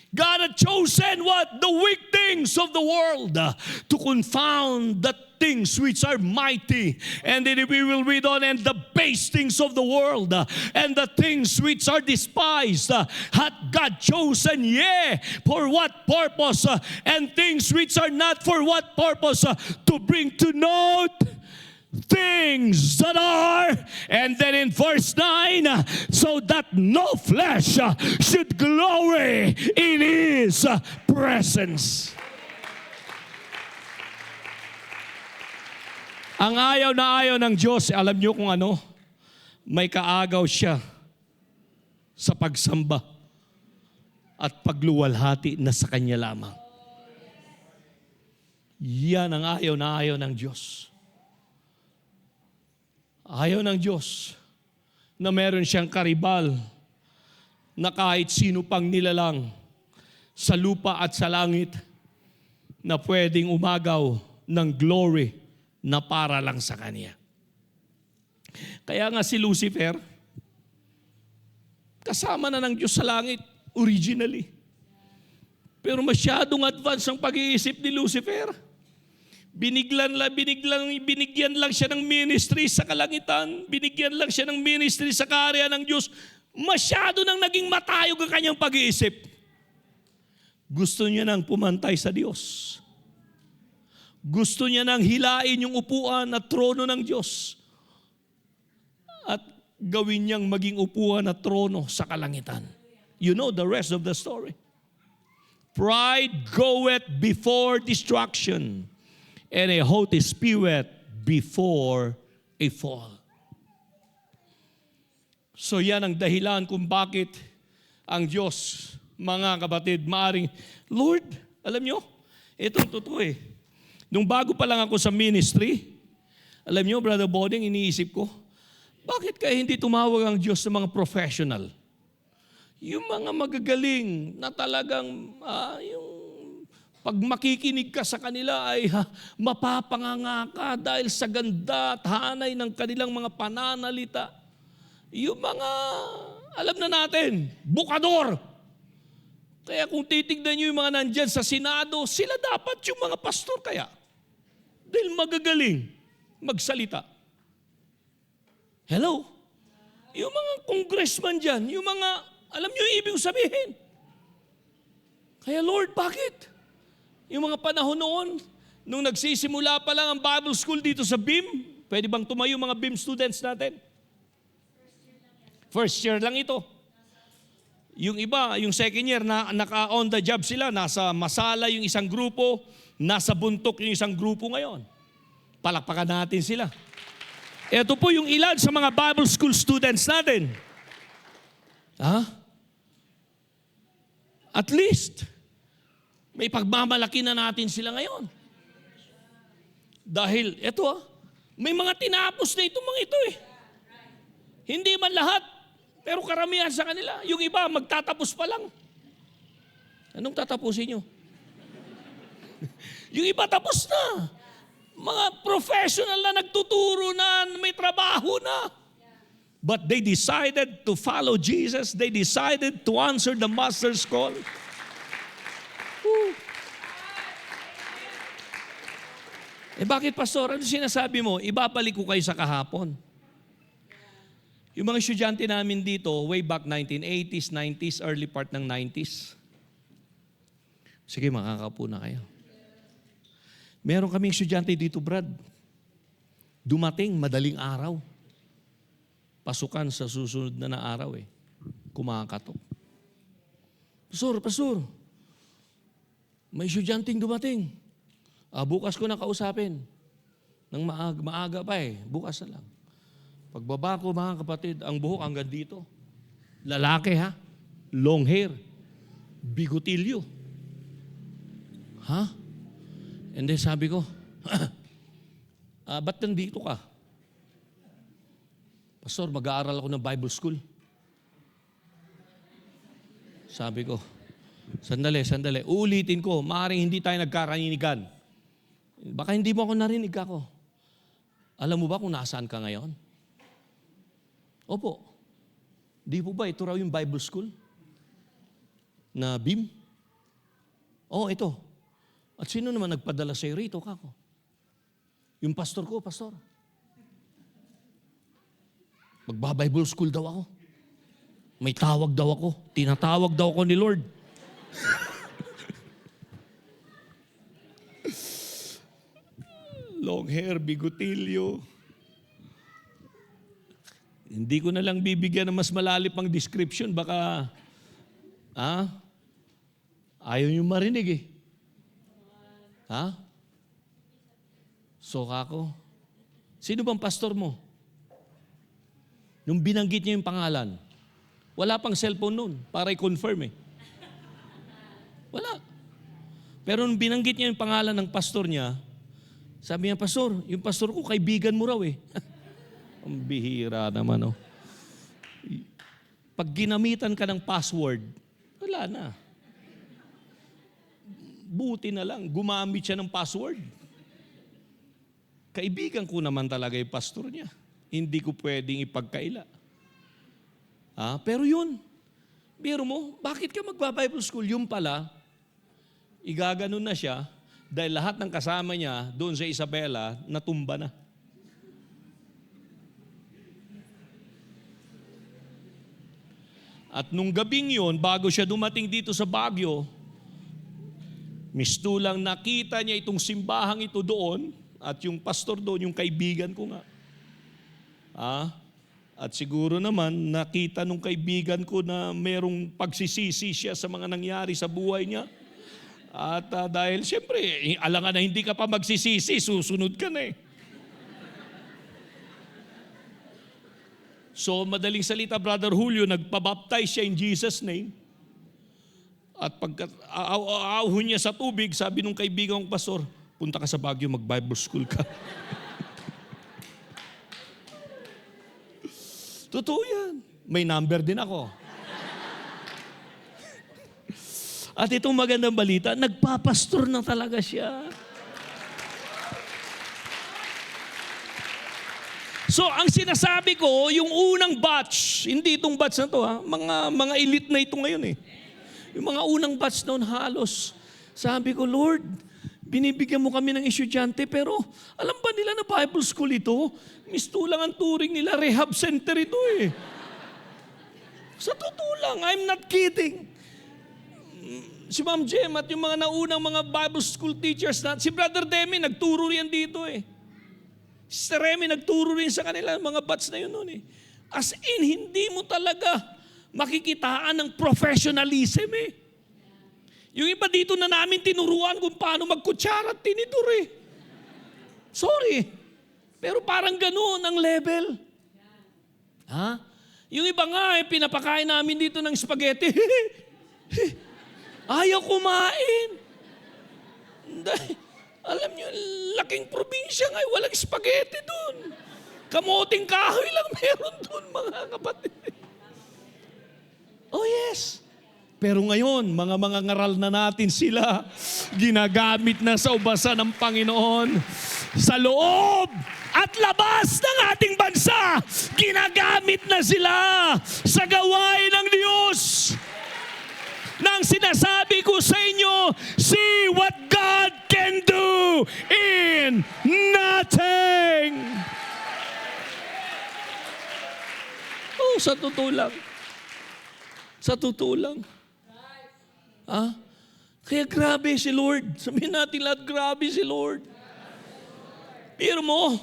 S1: God had chosen what? The weak things of the world to confound the things which are mighty. And then we will read on, and the base things of the world and the things which are despised hath God chosen, yea, for what purpose? And things which are not for what purpose? To bring to naught things that are, and then in verse 9, so that no flesh should glory in His presence. Ang ayaw na ayaw ng Diyos, alam niyo kung ano? May kaagaw siya sa pagsamba at pagluwalhati na sa Kanya lamang. Yan ang ayaw na ayaw ng Diyos. Ayaw ng Diyos na meron siyang karibal na kahit sino pang nilalang sa lupa at sa langit na pwedeng umagaw ng glory na para lang sa Kanya. Kaya nga si Lucifer, kasama na ng Diyos sa langit originally. Pero masyadong advance ang pag-iisip ni Lucifer. Binigyan lang siya ng ministry sa kalangitan. Binigyan lang siya ng ministry sa kaharian ng Diyos. Masyado nang naging matayog ang kanyang pag-iisip. Gusto niya nang pumantay sa Diyos. Gusto niya nang hilain yung upuan at trono ng Diyos. At gawin niyang maging upuan at trono sa kalangitan. You know the rest of the story. Pride goeth before destruction, and a haughty spirit before a fall. So yan ang dahilan kung bakit ang Diyos, mga kapatid, maaring, Lord, alam nyo, itong totoo eh. Nung bago pa lang ako sa ministry, alam nyo, Brother Boding, iniisip ko, bakit kaya hindi tumawag ang Diyos sa mga professional? Yung mga magagaling na talagang, yung pag makikinig ka sa kanila ay mapapanganga ka dahil sa ganda at hanay ng kanilang mga pananalita. Yung mga, alam na natin, bukador. Kaya kung titignan nyo yung mga nandyan sa Senado, sila dapat yung mga pastor kaya. Dahil magagaling magsalita. Hello? Yung mga congressman dyan, yung mga, alam nyo yung ibig sabihin. Kaya Lord, bakit? Yung mga panahon noon, nung nagsisimula pa lang ang Bible School dito sa BIM, pwede bang tumayo mga BIM students natin? First year lang ito. Yung iba, yung second year, naka-on the job sila, nasa Masala yung isang grupo, nasa Buntok yung isang grupo ngayon. Palakpakan natin sila. Ito po yung ilan sa mga Bible School students natin. At least, may pagmamalaki na natin sila ngayon. Dahil, may mga tinapos na itong mga ito eh. Hindi man lahat, pero karamihan sa kanila. Yung iba, magtatapos pa lang. Anong tatapusin nyo? Yung iba tapos na. Mga professional na nagtuturo na, may trabaho na. But they decided to follow Jesus. They decided to answer the Master's call. Bakit, Pastor? Ano sinasabi mo? Ibabalik ko kayo sa kahapon. Yung mga estudyante namin dito, way back 1980s, 90s, early part ng 90s. Sige, makakapo na kayo. Meron kaming estudyante dito, Brad. Dumating, madaling araw. Pasukan sa susunod na araw eh. Kumakatok. Pastor, may estudyanteng dumating. Bukas ko na kausapin. Nang maaga pa eh. Bukas na lang. Pagbaba ko, mga kapatid, ang buhok hanggang dito. Lalaki ha? Long hair. bigotilyo. Ha? And then sabi ko, ba't nandito ka? Pastor, mag-aaral ako ng Bible school. Sabi ko, sandali. Uulitin ko, maaaring hindi tayo nagkakaninigan. Baka hindi mo ako narinig ako. Alam mo ba kung nasaan ka ngayon? Opo. Di po ba ito raw yung Bible school? Na BIM? Oo, ito. At sino naman nagpadala sa'yo rito, kako? Yung pastor ko, pastor. Magba-Bible school daw ako. May tawag daw ako. Tinatawag daw ako ni Lord. Long hair, bigotilyo. Hindi ko na lang bibigyan ng mas malalim pang description. Baka, ayaw nyo marinig eh. Ha? So kako, sino bang pastor mo? Nung binanggit niya yung pangalan, wala pang cellphone noon para i-confirm eh. Wala. Pero nung binanggit niya yung pangalan ng pastor niya, sabi niya, pastor, yung pastor ko, kaibigan mo raw eh. Ang bihira naman oh. Pag ginamitan ka ng password, wala na. Buti na lang, gumamit siya ng password. Kaibigan ko naman talaga yung pastor niya. Hindi ko pwedeng ipagkaila. Pero yun, biro mo, bakit ka magba-Bible school? Yung pala, igaganon na siya dahil lahat ng kasama niya doon sa Isabela, natumba na. At nung gabing yun, bago siya dumating dito sa Baguio, mistulang nakita niya itong simbahang ito doon at yung pastor doon, yung kaibigan ko nga. At siguro naman, nakita nung kaibigan ko na merong pagsisisi siya sa mga nangyari sa buhay niya. At dahil siyempre, alangan na hindi ka pa magsisisi, susunod ka na eh. So, madaling salita, Brother Julio, nagpabaptize siya in Jesus' name. At pagka aahon niya sa tubig, sabi nung kaibigan kong pastor, punta ka sa Baguio, mag-Bible school ka. Totoo yan. May number din ako. At itong magandang balita, nagpapastor na talaga siya. So, ang sinasabi ko, yung unang batch, hindi itong batch na to, mga elite na ito ngayon eh. Yung mga unang batch noon halos, sabi ko, Lord, binibigyan mo kami ng estudyante, pero alam ba nila na Bible school ito? Mistulang ang turing nila, rehab center ito eh. Sa totoo lang, I'm not kidding. Si Ma'am Jem at yung mga naunang mga Bible school teachers na, si Brother Demi, nagturo riyan dito eh. Si Remy, nagturo rin sa kanila, mga batch na yun noon eh. As in, hindi mo talaga makikitaan ng professionalism eh. Yung iba dito na namin tinuruan kung paano magkutsara at tinidor eh. Sorry. Pero parang ganoon ang level. Yung iba nga eh, pinapakain namin dito ng spaghetti. Ayaw kumain. Alam nyo, laking probinsya nga, walang spaghetti doon. Kamoting kahoy lang meron doon, mga kapatid. Oh yes. Pero ngayon, mga ngaral na natin sila, ginagamit na sa ubasa ng Panginoon. Sa loob at labas ng ating bansa, ginagamit na sila sa gawain ng Diyos. Nang sinasabi ko sa inyo, see what God can do in nothing. Oh, sa totoo lang. Sa totoo lang. Kaya grabe si Lord. Sabihin natin lahat, grabe si Lord. Pero mo,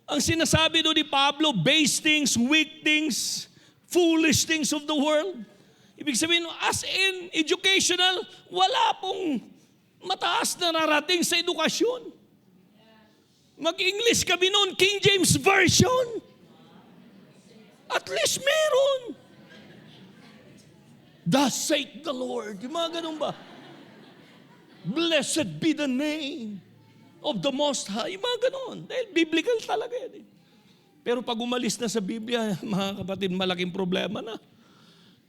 S1: ang sinasabi doon ni Pablo, base things, weak things, foolish things of the world. Ibig sabihin, as in educational, wala pong mataas na narating sa edukasyon. Mag-English kami noon, King James Version. At least meron. Thus saith the Lord. Yung mga ganun ba? Blessed be the name of the Most High. Yung mga ganun. Dahil biblical talaga yan. Pero pag umalis na sa Biblia, mga kapatid, malaking problema na.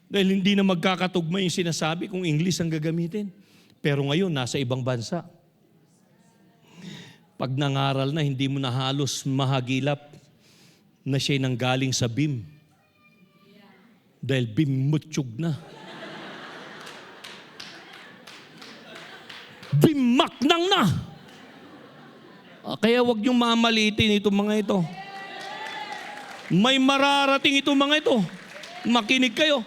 S1: Dahil hindi na magkakatugma yung sinasabi kung English ang gagamitin. Pero ngayon, nasa ibang bansa. Pag nangaral na, hindi mo na halos mahagilap na siya'y nanggaling sa BIM. Dahil bimutsyog na. Bimaknang na. Kaya wag niyong mamalitin itong mga ito. May mararating itong mga ito. Makinig kayo.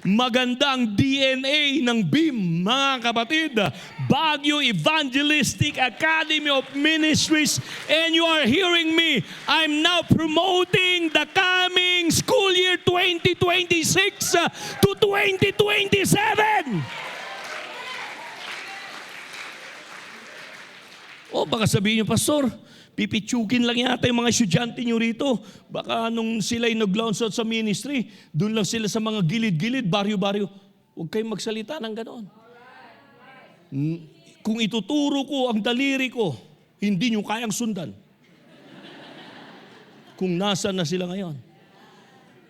S1: Maganda ang DNA ng BIM, mga kapatid. Baguio Evangelistic Academy of Ministries. And you are hearing me. I'm now promoting the coming school year 2026 to 2027. O baka sabihin niyo, Pastor, pipitsugin lang yata yung mga estudyante niyo rito. Baka nung sila'y nag-launch out sa ministry, doon lang sila sa mga gilid-gilid, baryo-baryo. Huwag kayong magsalita ng ganoon. Kung ituturo ko ang daliri ko, hindi niyo kayang sundan. Kung nasa na sila ngayon.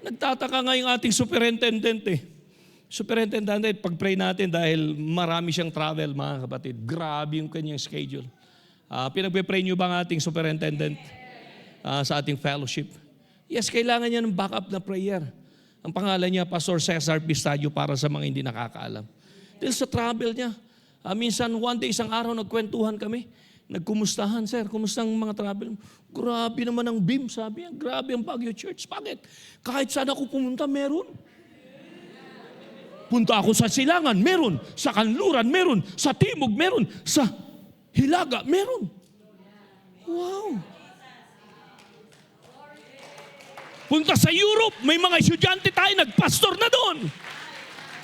S1: Nagtataka nga yung ating superintendent Superintendent, pag-pray natin dahil marami siyang travel, mga kapatid. Grabe yung kanyang schedule. Pinagpe-pray niyo ba ang ating superintendent sa ating fellowship? Yes, kailangan niya ng backup na prayer. Ang pangalan niya, Pastor Cesar Pistadio, para sa mga hindi nakakaalam. Dahil sa travel niya, minsan one day, isang araw, nagkwentuhan kami. Nagkumustahan, sir. Kumusta ang mga travel? Grabe naman ang BIM, sabi niya. Grabe ang Baguio Church. Bakit? Kahit saan ako pumunta, meron. Punta ako sa Silangan, meron. Sa Kanluran, meron. Sa Timog, meron. Sa Hilaga, meron. Wow. Punta sa Europe, may mga estudyante tayo, nagpastor na doon.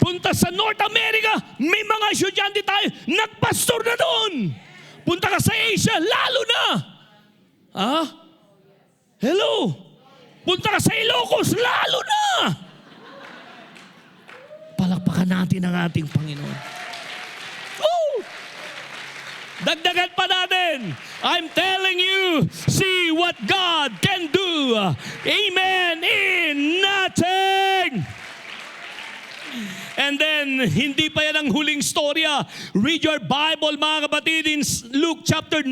S1: Punta sa North America, may mga estudyante tayo, nagpastor na doon. Punta ka sa Asia, lalo na. Hello. Punta ka sa Ilocos, lalo na. Palakpakan natin ang ating Panginoon. Dagdagan pa natin. I'm telling you, see what God can do. Amen. In nothing. And then, hindi pa yan ang huling storya. Read your Bible, mga kapatid, in Luke chapter 9.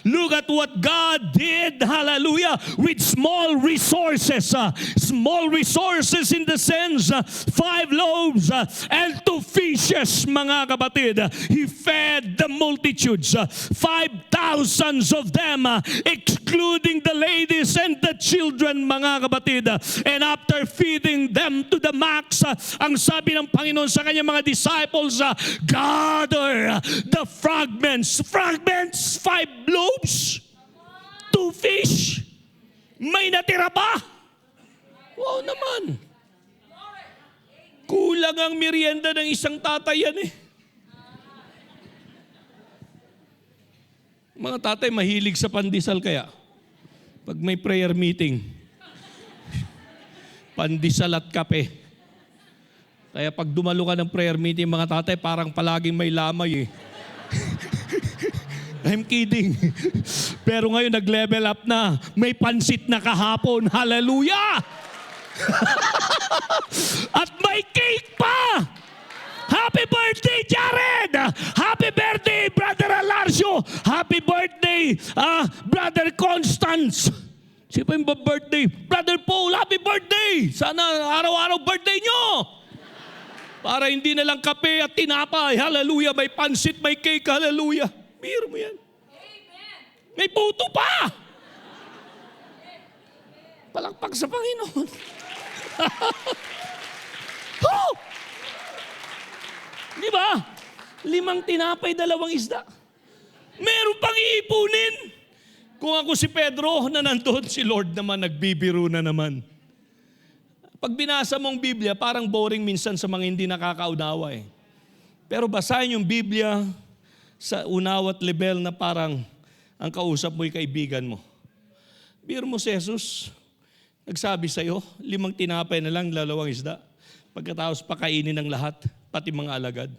S1: Look at what God did, hallelujah, with small resources. Small resources in the sense, 5 loaves and 2 fishes, mga kapatid. He fed the multitudes, 5,000 of them, excluding the ladies and the children, mga kapatid. And after feeding them to the max, ang sabi ng Panginoon sa kanyang mga disciples, gather the fragments. Fragments, 5 loaves, 2 fish. May natira ba? Wow naman. Kulang ang merienda ng isang tatay yan eh. Mga tatay mahilig sa pandesal kaya. Pag may prayer meeting, pandesal at kape. Kaya pag dumalo ka ng prayer meeting, mga tatay, parang palaging may lamay eh. I'm kidding. Pero ngayon, nag-level up na. May pansit na kahapon. Hallelujah! At may cake pa! Happy birthday, Jared! Happy birthday, Brother Alarcio! Happy birthday, Brother Constance! Sino pa yung birthday? Brother Paul, happy birthday! Sana araw-araw birthday nyo! Para hindi na lang kape at tinapay. Hallelujah. May pansit, may cake. Hallelujah. Biro mo yan. Amen. May puto pa. Palakpak sa Panginoon. Oh! Di ba? 5 tinapay, 2 isda. Meron pang iipunin. Kung ako si Pedro na nandun, si Lord naman nagbibiro na naman. Pag binasa mong Biblia, parang boring minsan sa mga hindi nakakaunawa eh. Pero basahin yung Biblia sa unawat level na parang ang kausap mo'y kaibigan mo. Biro mo si Jesus, nagsabi sa'yo, 5 tinapay na lang, 2 isda. Pagkatapos pakainin ng lahat, pati mga alagad.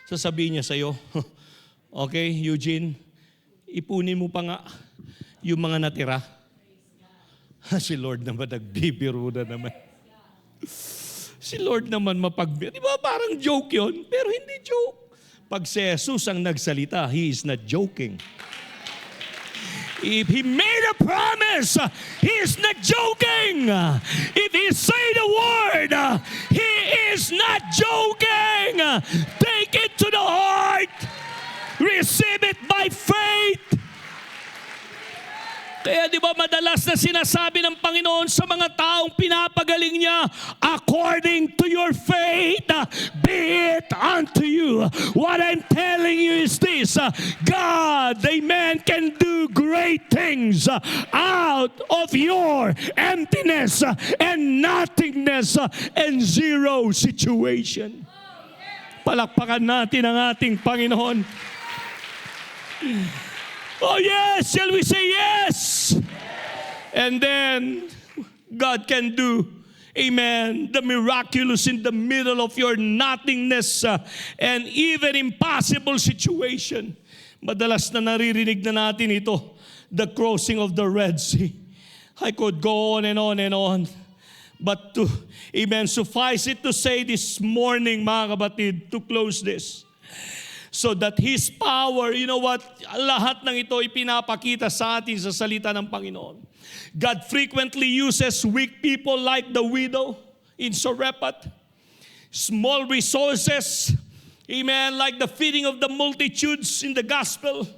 S1: Sasabihin niya sa'yo, okay, Eugene, ipunin mo pa nga yung mga natira. Si Lord naman nagbibiro na naman. Si Lord naman mapagbiro. Di ba parang joke yun? Pero hindi joke. Pag si Jesus ang nagsalita, He is not joking. If He made a promise, He is not joking. If He say the word, He is not joking. Take it to the heart. Receive it by faith. Kaya di ba madalas na sinasabi ng Panginoon sa mga taong pinapagaling niya, according to your faith, be it unto you. What I'm telling you is this, God, amen, can do great things out of your emptiness and nothingness and zero situation. Palakpakan natin ang ating Panginoon. Oh yes, shall we say yes? And then God can do, amen, the miraculous in the middle of your nothingness and even impossible situation. Madalas na naririnig na natin ito, the crossing of the Red Sea. I could go on and on and on. But to, amen, suffice it to say this morning, mga kapatid, to close this. So that His power, you know what, lahat ng ito ipinapakita sa atin sa salita ng Panginoon. God frequently uses weak people like the widow in Sarephat. Small resources, amen, like the feeding of the multitudes in the gospel.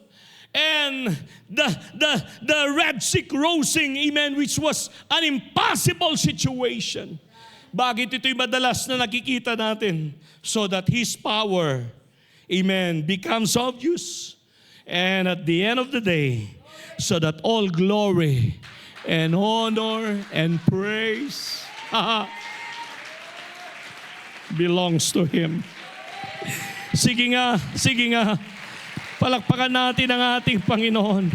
S1: And the Red Sea crossing, amen, which was an impossible situation. Bakit ito'y madalas na nakikita natin? So that His power, amen, becomes obvious. And at the end of the day, so that all glory and honor and praise belongs to Him. Sige nga. Palakpakan natin ang ating Panginoon.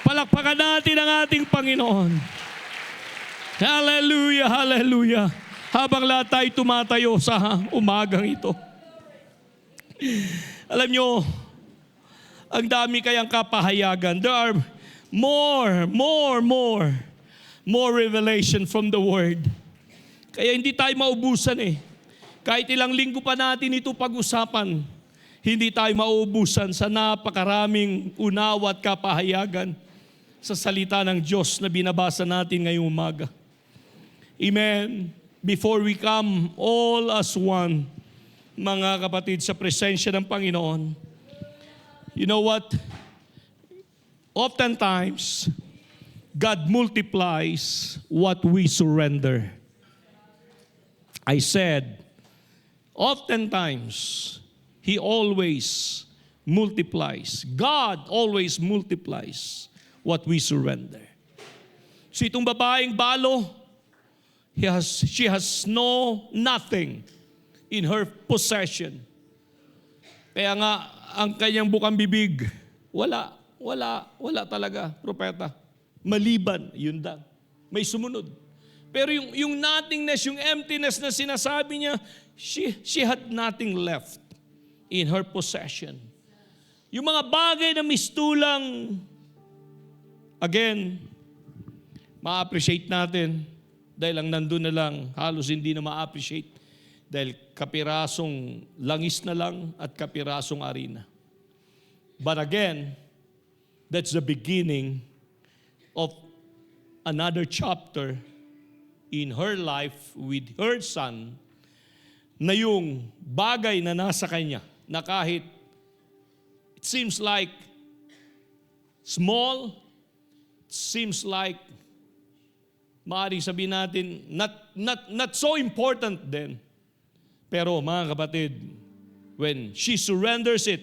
S1: Palakpakan natin ang ating Panginoon. Hallelujah, hallelujah. Habang lahat tayo tumatayo sa umagang ito. Alam nyo, ang dami kayang kapahayagan. There are more revelation from the Word. Kaya hindi tayo maubusan eh. Kahit ilang linggo pa natin ito pag-usapan, hindi tayo maubusan sa napakaraming unawa at kapahayagan sa salita ng Diyos na binabasa natin ngayong umaga. Amen. Before we come all as one, mga kapatid, sa presensya ng Panginoon, you know what? Oftentimes, God multiplies what we surrender. I said, oftentimes, He always multiplies. God always multiplies what we surrender. So itong babaeng balo, she has nothing in her possession. Kaya nga, ang kanyang bukang bibig, wala talaga, propeta. Maliban, yun lang. May sumunod. Pero yung nothingness, yung emptiness na sinasabi niya, she had nothing left in her possession. Yung mga bagay na mistulang, again, ma-appreciate natin dahil ang nandun na lang, halos hindi na ma-appreciate dahil kapirasong langis na lang at kapirasong arena. But again, that's the beginning of another chapter in her life with her son, na yung bagay na nasa kanya, na kahit it seems like small, it seems like maaaring sabihin natin not so important then. Pero mga kapatid, when she surrenders it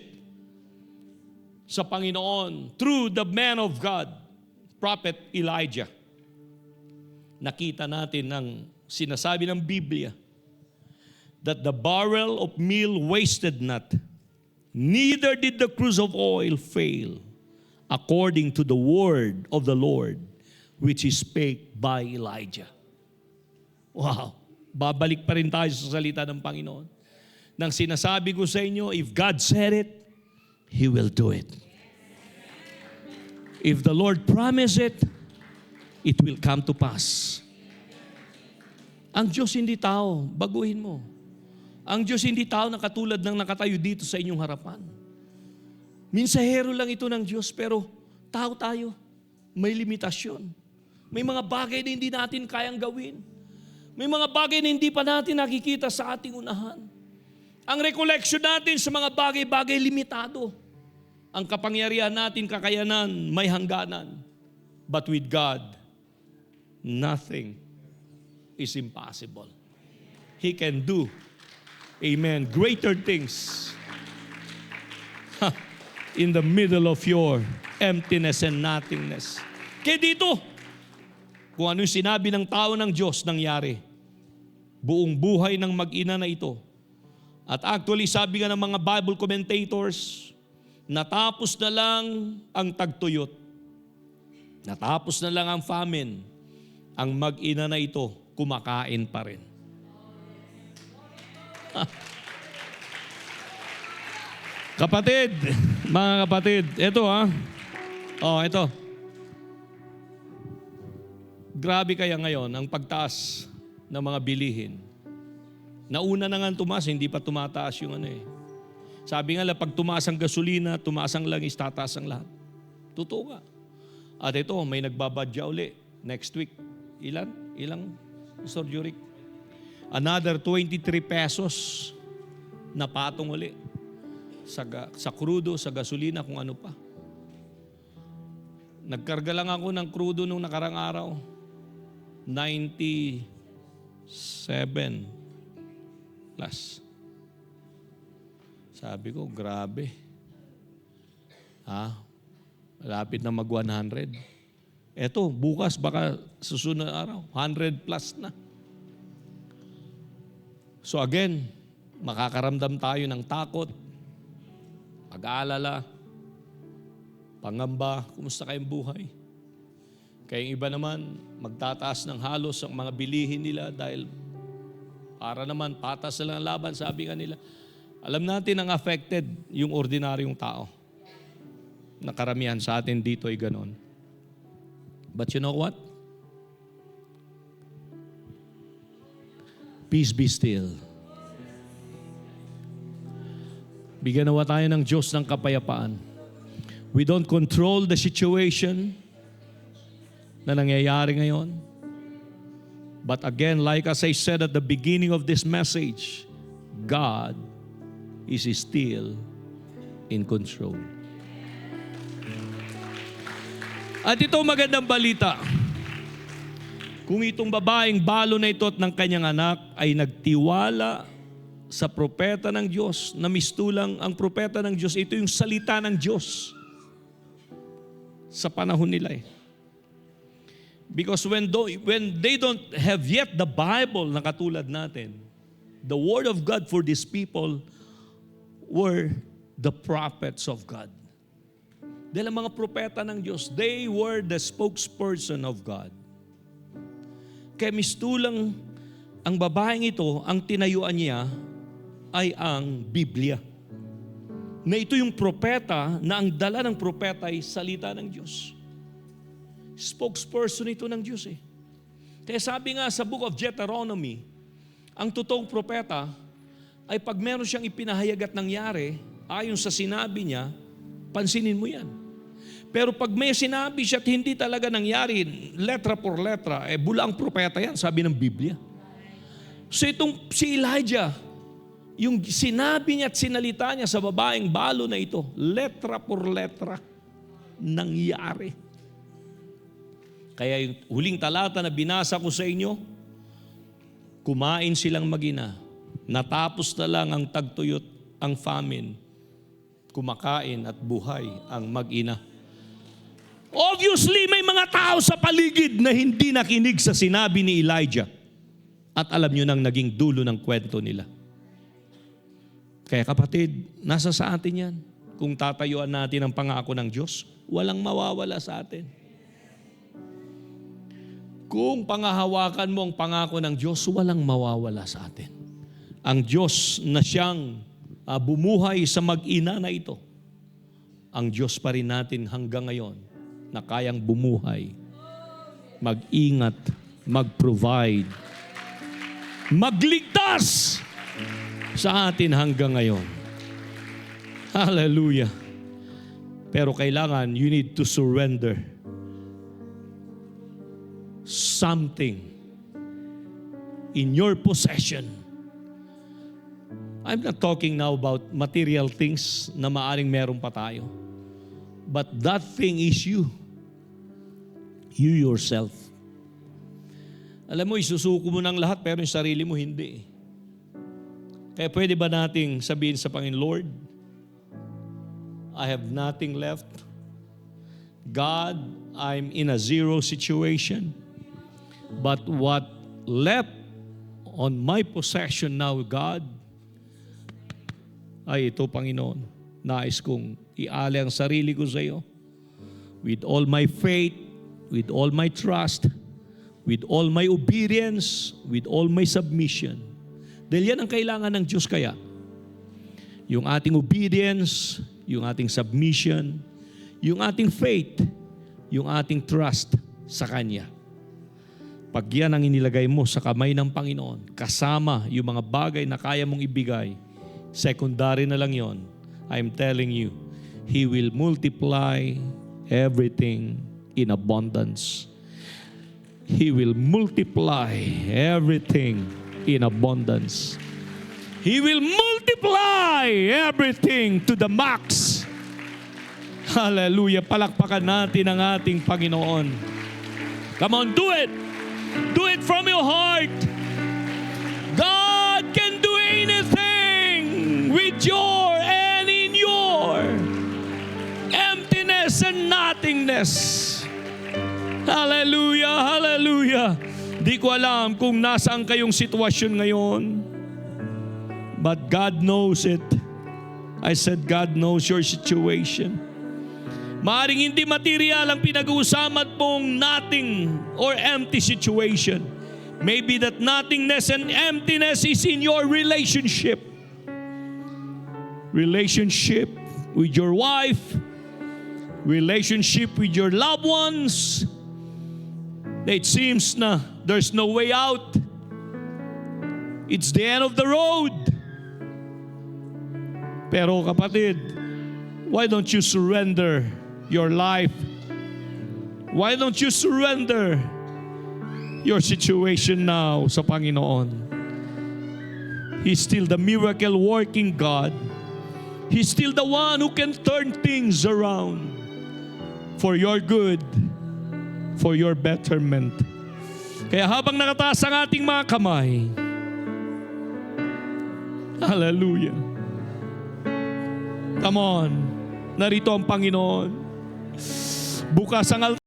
S1: sa Panginoon through the man of God, Prophet Elijah, nakita natin ng sinasabi ng Biblia that the barrel of meal wasted not, neither did the cruse of oil fail, according to the word of the Lord, which is spake by Elijah. Wow. Babalik pa rin tayo sa salita ng Panginoon. Nang sinasabi ko sa inyo, if God said it, He will do it. If the Lord promised it, it will come to pass. Ang Diyos hindi tao, baguhin mo. Ang Diyos hindi tao na katulad ng nakatayo dito sa inyong harapan. Minsahero lang ito ng Diyos, pero tao tayo. May limitasyon. May mga bagay na hindi natin kayang gawin. May mga bagay na hindi pa natin nakikita sa ating unahan. Ang recollection natin sa mga bagay-bagay limitado. Ang kapangyarihan natin, kakayanan, may hangganan. But with God, nothing is impossible. He can do, amen, greater things in the middle of your emptiness and nothingness. Kaya dito, kung ano yung sinabi ng tao ng Diyos, nangyari. Buong buhay ng mag-ina na ito. At actually, sabi nga ng mga Bible commentators, natapos na lang ang tagtuyot. Natapos na lang ang famine. Ang mag-ina na ito, kumakain pa rin. Kapatid, mga kapatid, ito ito. Grabe kaya ngayon ang pagtaas ng mga bilihin. Nauna na nga tumaas, hindi pa tumataas yung Sabi nga lang, pag tumaas ang gasolina, tumaas ang langis, tataas ang lahat. Totoo nga. At ito, may nagbabadya uli next week. Ilang, Mr. Juric? Another 23 pesos na patong uli. Sa krudo, sa gasolina, kung ano pa. Nagkarga lang ako ng krudo nung nakarang araw. 97 plus. Sabi ko, grabe. Malapit na mag 100. Eto, bukas baka susunod na araw, 100 plus na. So again, makakaramdam tayo ng takot, pag-aalala, pangamba, kumusta kayong buhay? Kaya yung iba naman, magtataas ng halos ang mga bilihin nila dahil para naman patas na lang ang laban, sabi nga nila. Alam natin ang affected yung ordinaryong tao. Nakaramihan sa atin dito ay ganon. But you know what? Peace be still. Bigyan nawa tayo ng Diyos ng kapayapaan. We don't control the situation na nangyayari ngayon. But again, like as I said at the beginning of this message, God is still in control. At ito magandang balita. Kung itong babaeng balo na ito at ng kanyang anak ay nagtiwala sa propeta ng Diyos, na mistulang ang propeta ng Diyos, ito yung salita ng Diyos sa panahon nila Because when they don't have yet the Bible na katulad natin, the Word of God for these people were the prophets of God. Dahil ang mga propeta ng Diyos, they were the spokesperson of God. Kaya mistulang ang babaeng ito, ang tinayuan niya ay ang Biblia. Na ito yung propeta, na ang dala ng propeta ay salita ng Diyos. Spokesperson ito ng Diyos Kaya sabi nga sa Book of Deuteronomy, ang totoong propeta ay pag meron siyang ipinahayag at nangyari, ayon sa sinabi niya, pansinin mo yan. Pero pag may sinabi siya at hindi talaga nangyari, letra por letra, bula ang propeta yan, sabi ng Biblia. So itong si Elijah, yung sinabi niya at sinalita niya sa babaeng balo na ito, letra por letra, nangyari. Kaya yung huling talata na binasa ko sa inyo, kumain silang mag-ina. Natapos na lang ang tagtuyot, ang famine. Kumakain at buhay ang mag-ina. Obviously, may mga tao sa paligid na hindi nakinig sa sinabi ni Elijah. At alam nyo nang naging dulo ng kwento nila. Kaya kapatid, nasa sa atin yan. Kung tatayuan natin ang pangako ng Diyos, walang mawawala sa atin. Kung pangahawakan mo ang pangako ng Diyos, walang mawawala sa atin. Ang Diyos na siyang bumuhay sa mag-ina na ito, ang Diyos pa rin natin hanggang ngayon na kayang bumuhay, mag-ingat, mag-provide, magligtas sa atin hanggang ngayon. Hallelujah. Pero kailangan, you need to surrender something in your possession. I'm not talking now about material things na maaring meron pa tayo. But that thing is you. You yourself. Alam mo, isusuko mo ng lahat pero yung sarili mo hindi. Kaya pwede ba nating sabihin sa Panginoon, Lord, I have nothing left. God, I'm in a zero situation. But what left on my possession now, God, ay ito, Panginoon, nais kong iali ang sarili ko sa iyo with all my faith, with all my trust, with all my obedience, with all my submission. Dahil yan ang kailangan ng Diyos kaya. Yung ating obedience, yung ating submission, yung ating faith, yung ating trust sa Kanya. Pag yan ang inilagay mo sa kamay ng Panginoon, kasama yung mga bagay na kaya mong ibigay, secondary na lang yon. I'm telling you, He will multiply everything in abundance. He will multiply everything in abundance. He will multiply everything to the max. Hallelujah. Palakpakan natin ang ating Panginoon. Come on, do it. Do it from your heart. God can do anything with your and in your emptiness and nothingness. Hallelujah, hallelujah. Di ko alam kung nasaan kayong sitwasyon ngayon. But God knows it. I said God knows your situation. Maaring hindi material ang pinag-uusapan mong nothing or empty situation. Maybe that nothingness and emptiness is in your relationship. Relationship with your wife, relationship with your loved ones. It seems na there's no way out. It's the end of the road. Pero kapatid, why don't you surrender your life? Why don't you surrender your situation now sa Panginoon? He's still the miracle working God. He's still the one who can turn things around for your good, for your betterment. Kaya habang nakataas ang ating mga kamay, hallelujah. Come on, narito ang Panginoon. Bukas ang altar.